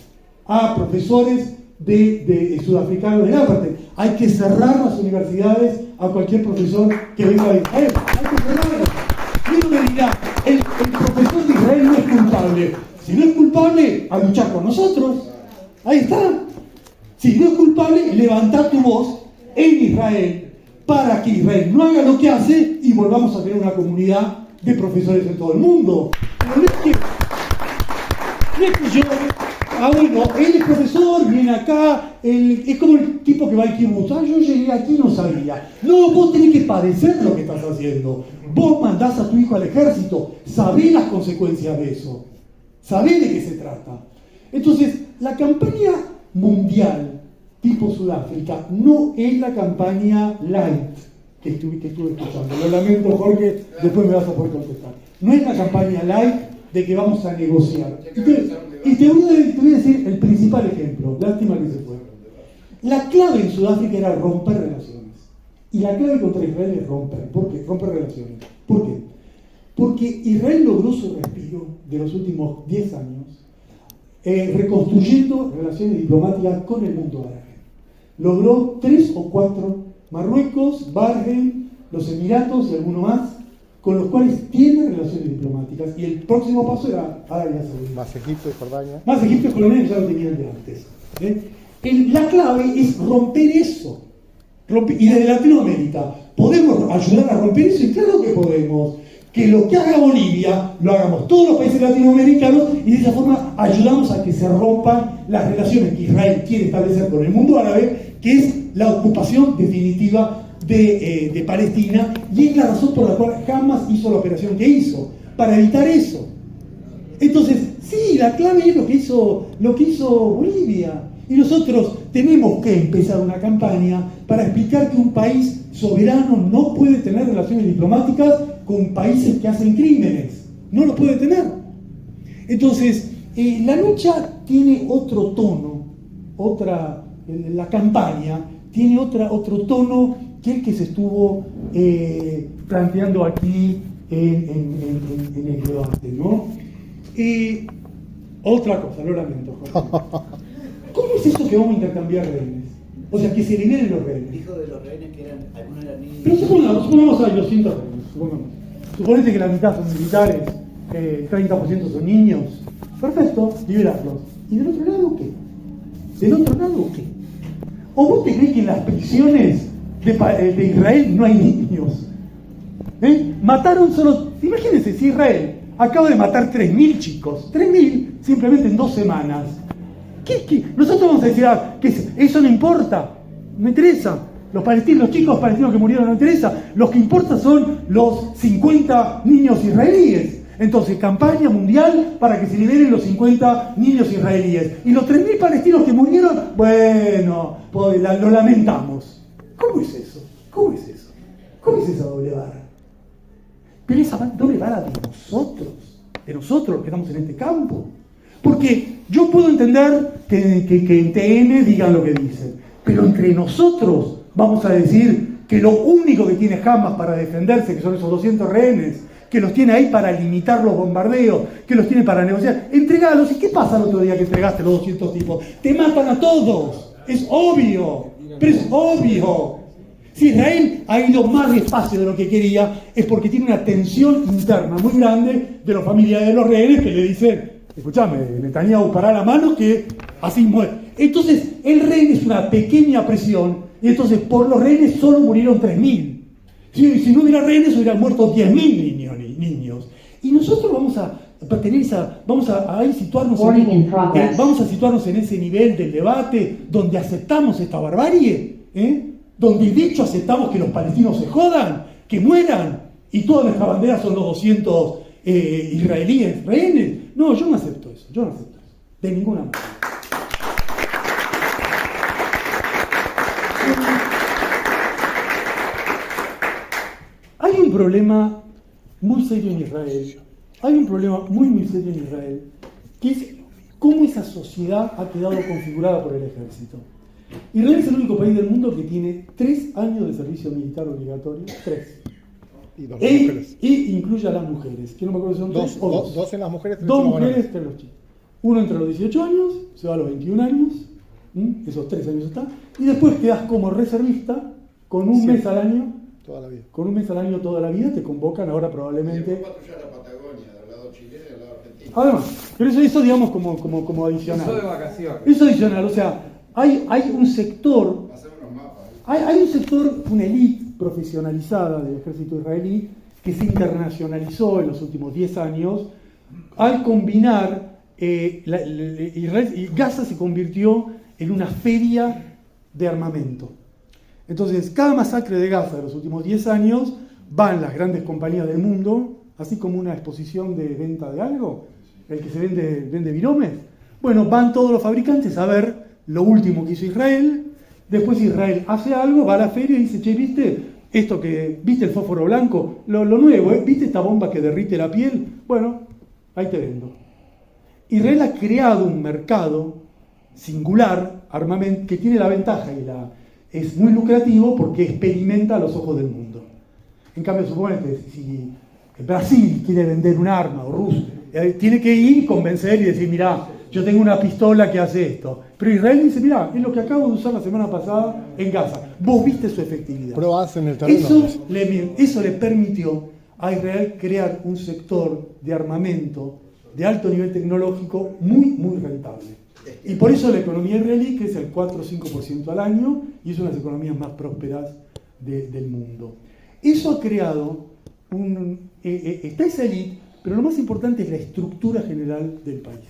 a profesores de sudafricanos del apartheid. Hay que cerrar las universidades a cualquier profesor que venga de Israel. Hay que cerrarlas. Y uno me dirá, el profesor de Israel no es culpable. Si no es culpable, a luchar con nosotros. Ahí está. Si no es culpable, levanta tu voz en Israel para que Israel no haga lo que hace y volvamos a tener una comunidad de profesores en todo el mundo. Pero no es que yo, bueno, él es profesor, viene acá, es como el tipo que va al kibutz. Yo llegué aquí y no sabía. No, vos tenés que padecer lo que estás haciendo. Vos mandás a tu hijo al ejército, sabés las consecuencias de eso. Sabés de qué se trata. Entonces, la campaña mundial tipo Sudáfrica no es la campaña light que estuve escuchando. Lo lamento, Jorge, después me vas a poder contestar. No es la campaña light de que vamos a negociar. Y te voy a decir el principal ejemplo. Lástima que se fue. La clave en Sudáfrica era romper relaciones. Y la clave contra Israel es romper. ¿Por qué? Romper relaciones. ¿Por qué? Porque Israel logró su respiro de los últimos 10 años reconstruyendo relaciones diplomáticas con el mundo árabe. Logró 3 o 4, Marruecos, Bahrein, los Emiratos y alguno más, con los cuales tiene relaciones diplomáticas. Y el próximo paso era Arabia Saudita. Más Egipto y Jordania. Más Egipto y Jordania, que ya lo tenían de antes. La clave es romper eso. Y desde Latinoamérica, ¿podemos ayudar a romper eso? Y claro que podemos. Que lo que haga Bolivia lo hagamos todos los países latinoamericanos y de esa forma ayudamos a que se rompan las relaciones que Israel quiere establecer con el mundo árabe, que es la ocupación definitiva de Palestina, y es la razón por la cual Hamas hizo la operación que hizo, para evitar eso. Entonces, sí, la clave es lo que hizo Bolivia. Y nosotros tenemos que empezar una campaña para explicar que un país soberano no puede tener relaciones diplomáticas con países que hacen crímenes. No lo puede tener. Entonces, la lucha tiene otro tono la campaña tiene otro tono que el que se estuvo planteando aquí en el debate, ¿no? Otra cosa, lo lamento, Jorge. ¿Cómo es eso que vamos a intercambiar rehenes? O sea, que se liberen los rehenes. Dijo de los rehenes que algunos eran niños. Pero supongamos hay 200 rehenes, supongamos. Suponete que la mitad son militares, 30% son niños. Perfecto, liberarlos. ¿Y del otro lado qué? ¿Del otro lado qué? ¿O vos te crees que en las prisiones de Israel no hay niños? Mataron solo... Imagínense, si Israel acaba de matar 3.000 chicos, 3.000 simplemente en 2 semanas. ¿Qué? Nosotros vamos a decir, eso no importa, no interesa. Los chicos palestinos que murieron no interesa. Los que importa son los 50 niños israelíes. Entonces, campaña mundial para que se liberen los 50 niños israelíes. Y los 3.000 palestinos que murieron, bueno, lo lamentamos. ¿Cómo es eso? ¿Cómo es eso? ¿Cómo es esa doble vara? Pero esa doble vara de nosotros los que estamos en este campo. Porque yo puedo entender que en TN digan lo que dicen, pero entre nosotros vamos a decir que lo único que tiene Hamas para defenderse, que son esos 200 rehenes, que los tiene ahí para limitar los bombardeos, que los tiene para negociar, entregalos. ¿Y qué pasa el otro día que entregaste los 200 tipos? Te matan a todos, es obvio, pero es obvio. Si Israel ha ido más despacio de lo que quería, es porque tiene una tensión interna muy grande de los familiares de los rehenes que le dicen, escuchame, Netanyahu, pará la mano que así muere. Entonces, el rehén es una pequeña presión, y entonces por los rehenes solo murieron 3.000. Si no hubiera rehenes, hubieran muerto 10.000 niños. Y nosotros vamos a situarnos en ese nivel del debate donde aceptamos esta barbarie, donde de hecho aceptamos que los palestinos se jodan, que mueran, y todas nuestras banderas son los 200 israelíes rehenes. No, yo no acepto eso, de ninguna manera. Hay un problema muy serio en Israel, muy serio en Israel, que es cómo esa sociedad ha quedado configurada por el ejército. Israel es el único país del mundo que tiene 3 años de servicio militar obligatorio, 3. Y incluye a las mujeres, que no me acuerdo si son 3 o 2. 2 en las mujeres, 3 2 mujeres, 3 los chicos. Uno entre los 18 años, se va a los 21 años, esos 3 años están, y después quedas como reservista con un mes al año. Toda la vida. Con un mes al año toda la vida te convocan ahora probablemente. Después patrullar la Patagonia, del lado chileno y del lado argentino. Además, pero eso digamos como adicional. Eso de vacaciones. Eso adicional, o sea, hay un sector, Hacer unos mapas. hay un sector, una élite profesionalizada del ejército israelí que se internacionalizó en los últimos 10 años al combinar Gaza se convirtió en una feria de armamento. Entonces, cada masacre de Gaza de los últimos 10 años van las grandes compañías del mundo, así como una exposición de venta de algo, el que se vende viromes. Bueno, van todos los fabricantes a ver lo último que hizo Israel. Después Israel hace algo, va a la feria y dice, che, ¿viste viste el fósforo blanco? Lo nuevo, ¿viste esta bomba que derrite la piel? Bueno, ahí te vendo. Israel ha creado un mercado singular, armamento, que tiene la ventaja y es muy lucrativo porque experimenta a los ojos del mundo. En cambio, suponete, si Brasil quiere vender un arma o Rusia, tiene que ir y convencer y decir, mirá, yo tengo una pistola que hace esto. Pero Israel dice, mirá, es lo que acabo de usar la semana pasada en Gaza. Vos viste su efectividad. Pruebas en el terreno. Eso le permitió a Israel crear un sector de armamento de alto nivel tecnológico muy, muy rentable. Y por eso la economía israelí crece al 4 o 5% al año y es una de las economías más prósperas del mundo. Eso ha creado está esa élite, pero lo más importante es la estructura general del país.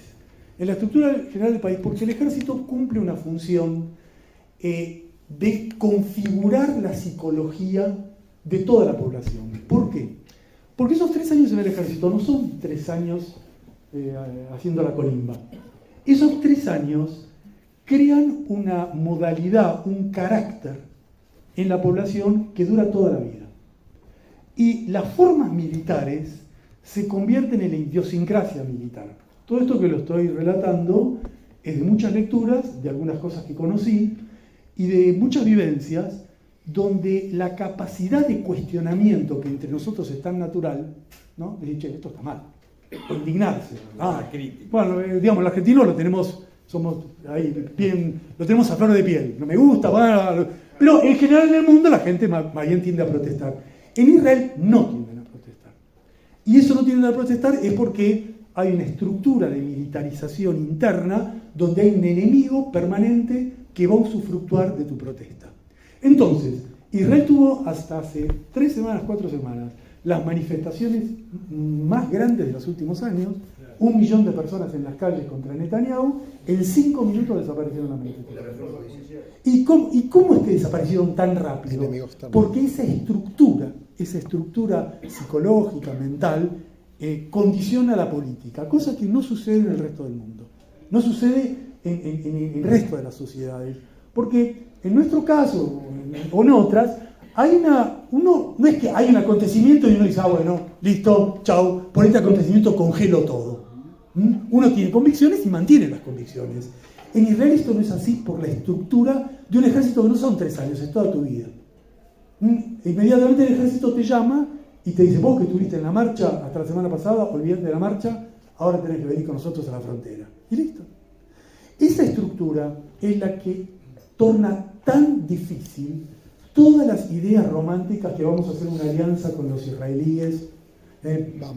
En la estructura general del país, porque el ejército cumple una función de configurar la psicología de toda la población. ¿Por qué? Porque esos 3 años en el ejército no son 3 años haciendo la colimba. Esos 3 años crean una modalidad, un carácter en la población que dura toda la vida. Y las formas militares se convierten en la idiosincrasia militar. Todo esto que lo estoy relatando es de muchas lecturas, de algunas cosas que conocí y de muchas vivencias, donde la capacidad de cuestionamiento que entre nosotros es tan natural, ¿no? De decir, che, esto está mal, o indignarse. Bueno, digamos, los argentinos lo tenemos, somos ahí bien, lo tenemos a flor de piel, no me gusta, bueno, pero en general en el mundo la gente más bien tiende a protestar. En Israel no tienden a protestar. Y eso no tienden a protestar es porque hay una estructura de militarización interna donde hay un enemigo permanente que va a usufructuar de tu protesta. Entonces, Israel tuvo hasta hace 3 semanas, 4 semanas, las manifestaciones más grandes de los últimos años, 1 millón de personas en las calles contra Netanyahu, en 5 minutos desaparecieron las manifestaciones. ¿Y cómo es que desaparecieron tan rápido? Porque esa estructura psicológica, mental, condiciona la política, cosa que no sucede en el resto del mundo, no sucede en el resto de las sociedades, porque en nuestro caso o en otras, no es que hay un acontecimiento y uno dice, bueno, listo, chau, por este acontecimiento congelo todo. Uno tiene convicciones y mantiene las convicciones. En Israel esto no es así por la estructura de un ejército que no son 3 años, es toda tu vida. Inmediatamente el ejército te llama y te dice, vos que estuviste en la marcha hasta la semana pasada, olvídate de la marcha, ahora tenés que venir con nosotros a la frontera. Y listo. Esa estructura es la que torna tan difícil todas las ideas románticas que vamos a hacer una alianza con los israelíes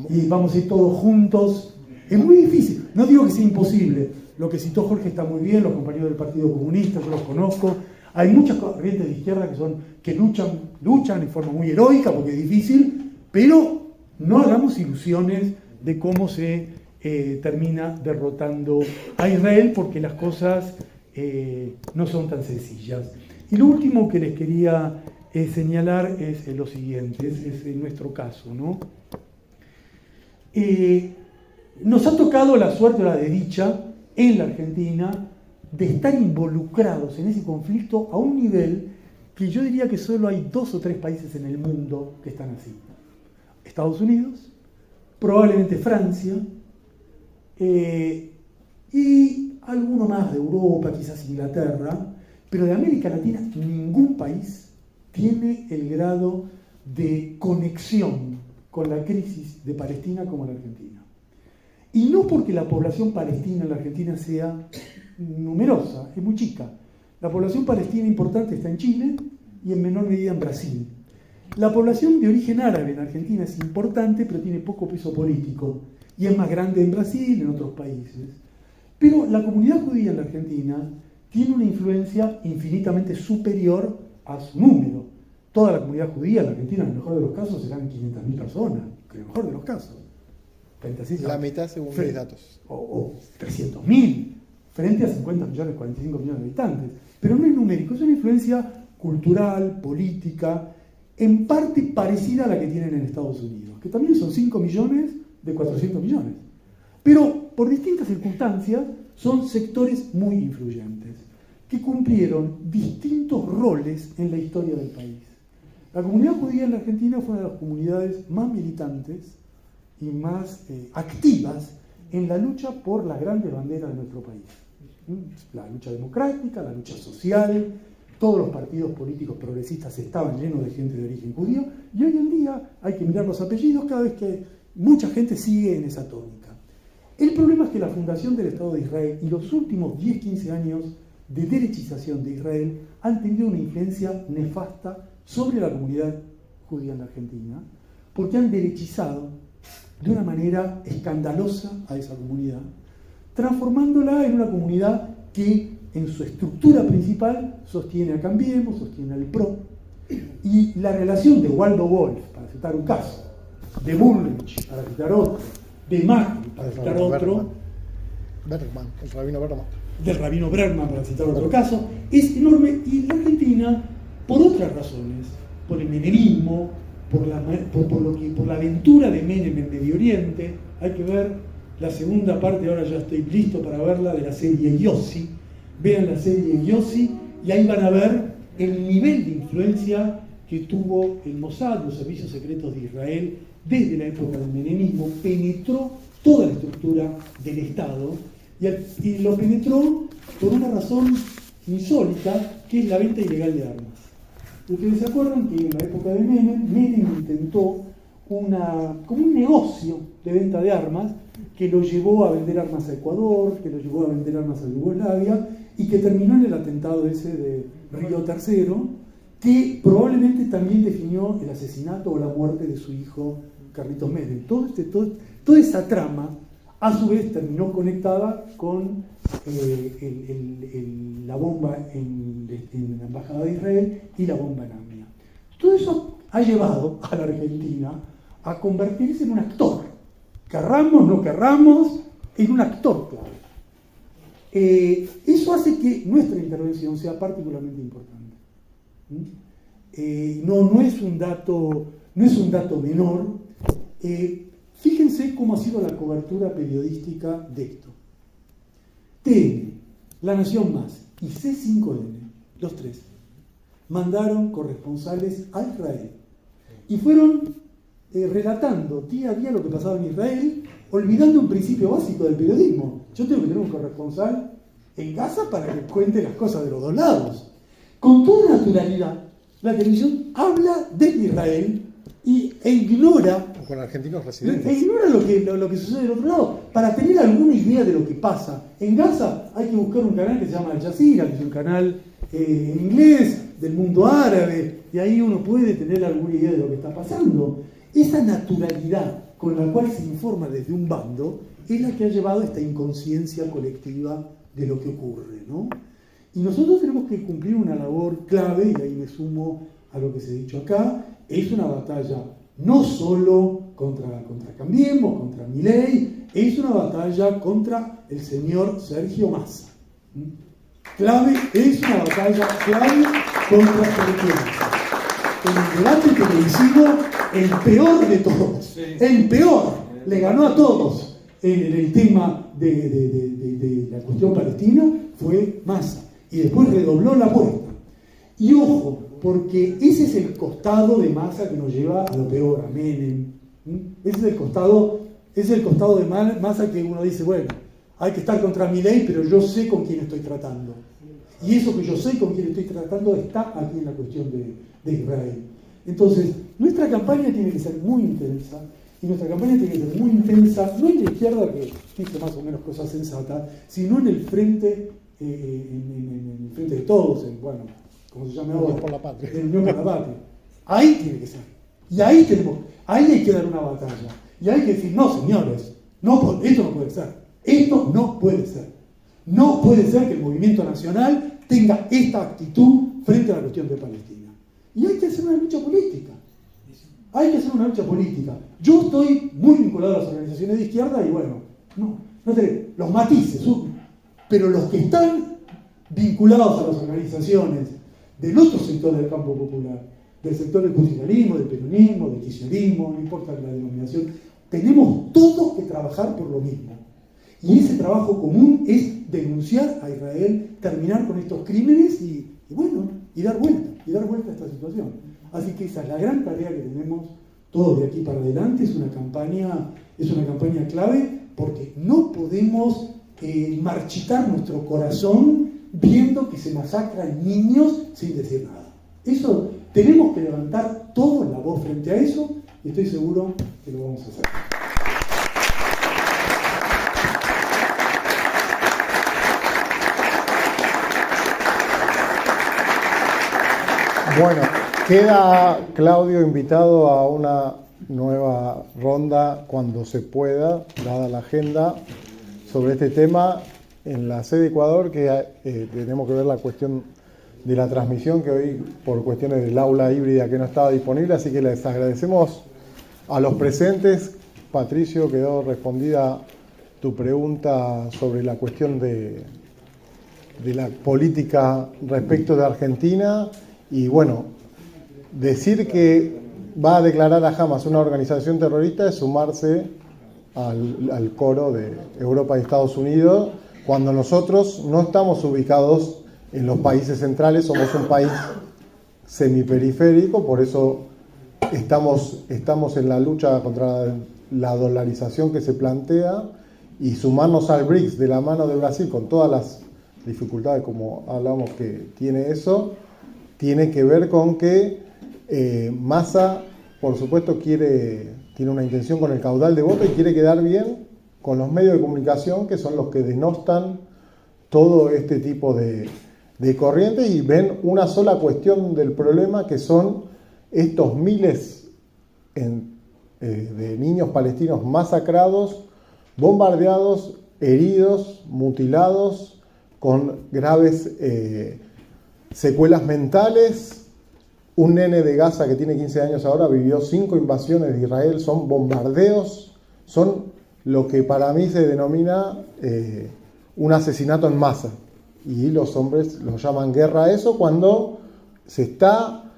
y vamos a ir todos juntos. Es muy difícil. No digo que sea imposible. Lo que citó Jorge está muy bien, los compañeros del Partido Comunista, yo los conozco. Hay muchas corrientes de izquierda que luchan en forma muy heroica porque es difícil, pero no hagamos ilusiones de cómo se termina derrotando a Israel porque las cosas no son tan sencillas. Y lo último que les quería señalar es lo siguiente, es en nuestro caso, ¿no? Nos ha tocado la suerte o la desdicha en la Argentina de estar involucrados en ese conflicto a un nivel que yo diría que solo hay 2 o 3 países en el mundo que están así. Estados Unidos, probablemente Francia, y alguno más de Europa, quizás Inglaterra, pero de América Latina ningún país tiene el grado de conexión con la crisis de Palestina como la Argentina. Y no porque la población palestina en la Argentina sea numerosa, es muy chica. La población palestina importante está en Chile y en menor medida en Brasil. La población de origen árabe en Argentina es importante, pero tiene poco peso político. Y es más grande en Brasil y en otros países. Pero la comunidad judía en la Argentina tiene una influencia infinitamente superior a su número. Toda la comunidad judía en la Argentina, en el mejor de los casos, serán 500.000 personas, en el mejor de los casos. La mitad según mis datos. O 300.000, frente a 50 millones, 45 millones de habitantes. Pero no es numérico, es una influencia cultural, política, en parte parecida a la que tienen en Estados Unidos, que también son 5 millones de 400 millones. Pero por distintas circunstancias son sectores muy influyentes, que cumplieron distintos roles en la historia del país. La comunidad judía en la Argentina fue una de las comunidades más militantes y más activas en la lucha por las grandes banderas de nuestro país. La lucha democrática, la lucha social, todos los partidos políticos progresistas estaban llenos de gente de origen judío, y hoy en día hay que mirar los apellidos cada vez que mucha gente sigue en esa tónica. El problema es que la fundación del Estado de Israel y los últimos 10-15 años de derechización de Israel han tenido una influencia nefasta sobre la comunidad judía en la Argentina, porque han derechizado de una manera escandalosa a esa comunidad, transformándola en una comunidad que en su estructura principal sostiene a Cambiemos, sostiene al PRO, y la relación de Waldo Wolf, para citar un caso, de Bullrich, para citar otro, de Macri, para citar otro, Bergman, el rabino Bergman, del rabino Bergman, para citar otro caso, es enorme. Y la Argentina, por otras razones, por el menemismo, por la aventura de Menem en Medio Oriente, hay que ver la segunda parte, ahora ya estoy listo para verla, de la serie Yossi. Vean la serie Yossi y ahí van a ver el nivel de influencia que tuvo el Mossad, los servicios secretos de Israel, desde la época del menemismo, penetró toda la estructura del Estado, y lo penetró por una razón insólita, que es la venta ilegal de armas. Ustedes se acuerdan que en la época de Menem intentó como un negocio de venta de armas que lo llevó a vender armas a Ecuador, que lo llevó a vender armas a Yugoslavia y que terminó en el atentado ese de Río Tercero, que probablemente también definió el asesinato o la muerte de su hijo Carlitos Menem. Toda esa trama a su vez terminó conectada con la bomba en la Embajada de Israel y la bomba en AMIA. Todo eso ha llevado a la Argentina a convertirse en un actor, querramos, no querramos, en un actor clave. Eso hace que nuestra intervención sea particularmente importante. No es un dato menor. Fíjense cómo ha sido la cobertura periodística de esto. TN, La Nación Más y C5N, los tres, mandaron corresponsales a Israel y fueron relatando día a día lo que pasaba en Israel, olvidando un principio básico del periodismo. Yo tengo que tener un corresponsal en Gaza para que cuente las cosas de los dos lados. Con toda naturalidad, la televisión habla de Israel e ignora con argentinos residentes. E ignora lo que sucede del otro lado. Para tener alguna idea de lo que pasa en Gaza hay que buscar un canal que se llama Al Jazeera, que es un canal en inglés del mundo árabe, y ahí uno puede tener alguna idea de lo que está pasando. Esa naturalidad con la cual se informa desde un bando es la que ha llevado a esta inconsciencia colectiva de lo que ocurre, ¿no? Y nosotros tenemos que cumplir una labor clave, y ahí me sumo a lo que se ha dicho acá. Es una batalla no solo contra Cambiemos, contra Milei, es una batalla contra el señor Sergio Massa. Es una batalla clave contra Sergio Massa. En el debate televisivo, el peor de todos, el peor, le ganó a todos en el tema de la cuestión palestina, fue Massa. Y después redobló la apuesta. Y ojo, porque ese es el costado de Massa que nos lleva a lo peor, a Menem. Ese es el costado de Massa que uno dice, bueno, hay que estar contra Milei, pero yo sé con quién estoy tratando. Y eso que yo sé con quién estoy tratando está aquí en la cuestión de Israel. Entonces, nuestra campaña tiene que ser muy intensa, y nuestra campaña tiene que ser muy intensa, no en la izquierda, que dice más o menos cosas sensatas, sino en el frente, en el frente de todos, como se llama ahora, por la patria. en Unión por la Patria. Ahí tiene que ser. Y ahí hay que dar una batalla. Y hay que decir, no, señores, esto no puede ser. Esto no puede ser. No puede ser que el movimiento nacional tenga esta actitud frente a la cuestión de Palestina. Y hay que hacer una lucha política. Yo estoy muy vinculado a las organizaciones de izquierda y no tenés los matices, pero los que están vinculados a las organizaciones del otro sector del campo popular, del sector del justicialismo, del peronismo, del kirchnerismo, no importa la denominación, tenemos todos que trabajar por lo mismo. Y ese trabajo común es denunciar a Israel, terminar con estos crímenes y dar vuelta a esta situación. Así que esa es la gran tarea que tenemos todos de aquí para adelante. Es una campaña clave, porque no podemos marchitar nuestro corazón viendo que se masacran niños sin decir nada. Eso, tenemos que levantar todos la voz frente a eso, y estoy seguro que lo vamos a hacer. Bueno, queda Claudio invitado a una nueva ronda cuando se pueda, dada la agenda, sobre este tema en la sede de Ecuador, que tenemos que ver la cuestión de la transmisión, que hoy por cuestiones del aula híbrida que no estaba disponible, así que les agradecemos a los presentes. Patricio, quedó respondida tu pregunta sobre la cuestión de la política respecto de Argentina. Y bueno, decir que va a declarar a Hamas una organización terrorista es sumarse al coro de Europa y Estados Unidos, cuando nosotros no estamos ubicados en los países centrales, somos un país semiperiférico, por eso estamos en la lucha contra la dolarización que se plantea, y sumarnos al BRICS de la mano de Brasil con todas las dificultades, como hablamos que tiene eso, tiene que ver con que Massa, por supuesto, tiene una intención con el caudal de voto y quiere quedar bien con los medios de comunicación, que son los que denostan todo este tipo de corrientes y ven una sola cuestión del problema, que son estos miles de niños palestinos masacrados, bombardeados, heridos, mutilados, con graves secuelas mentales. Un nene de Gaza que tiene 15 años ahora vivió 5 invasiones de Israel, son bombardeos, son lo que para mí se denomina un asesinato en masa. Y los hombres lo llaman guerra a eso cuando se está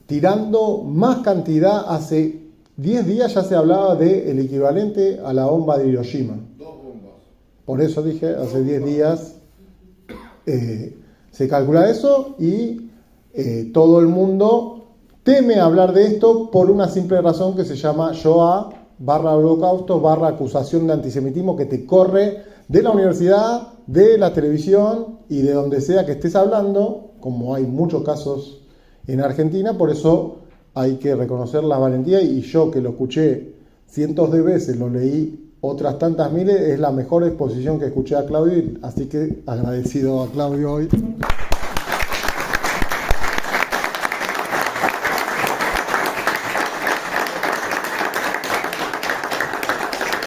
tirando más cantidad. Hace 10 días ya se hablaba del equivalente a la bomba de Hiroshima. 2 bombas. Por eso dije, hace 10 días se calcula eso y todo el mundo teme hablar de esto por una simple razón que se llama Shoah /Holocausto /acusación de antisemitismo, que te corre de la universidad, de la televisión y de donde sea que estés hablando, como hay muchos casos en Argentina. Por eso hay que reconocer la valentía, y yo que lo escuché cientos de veces, lo leí otras tantas miles, es la mejor exposición que escuché a Claudio, así que agradecido a Claudio hoy.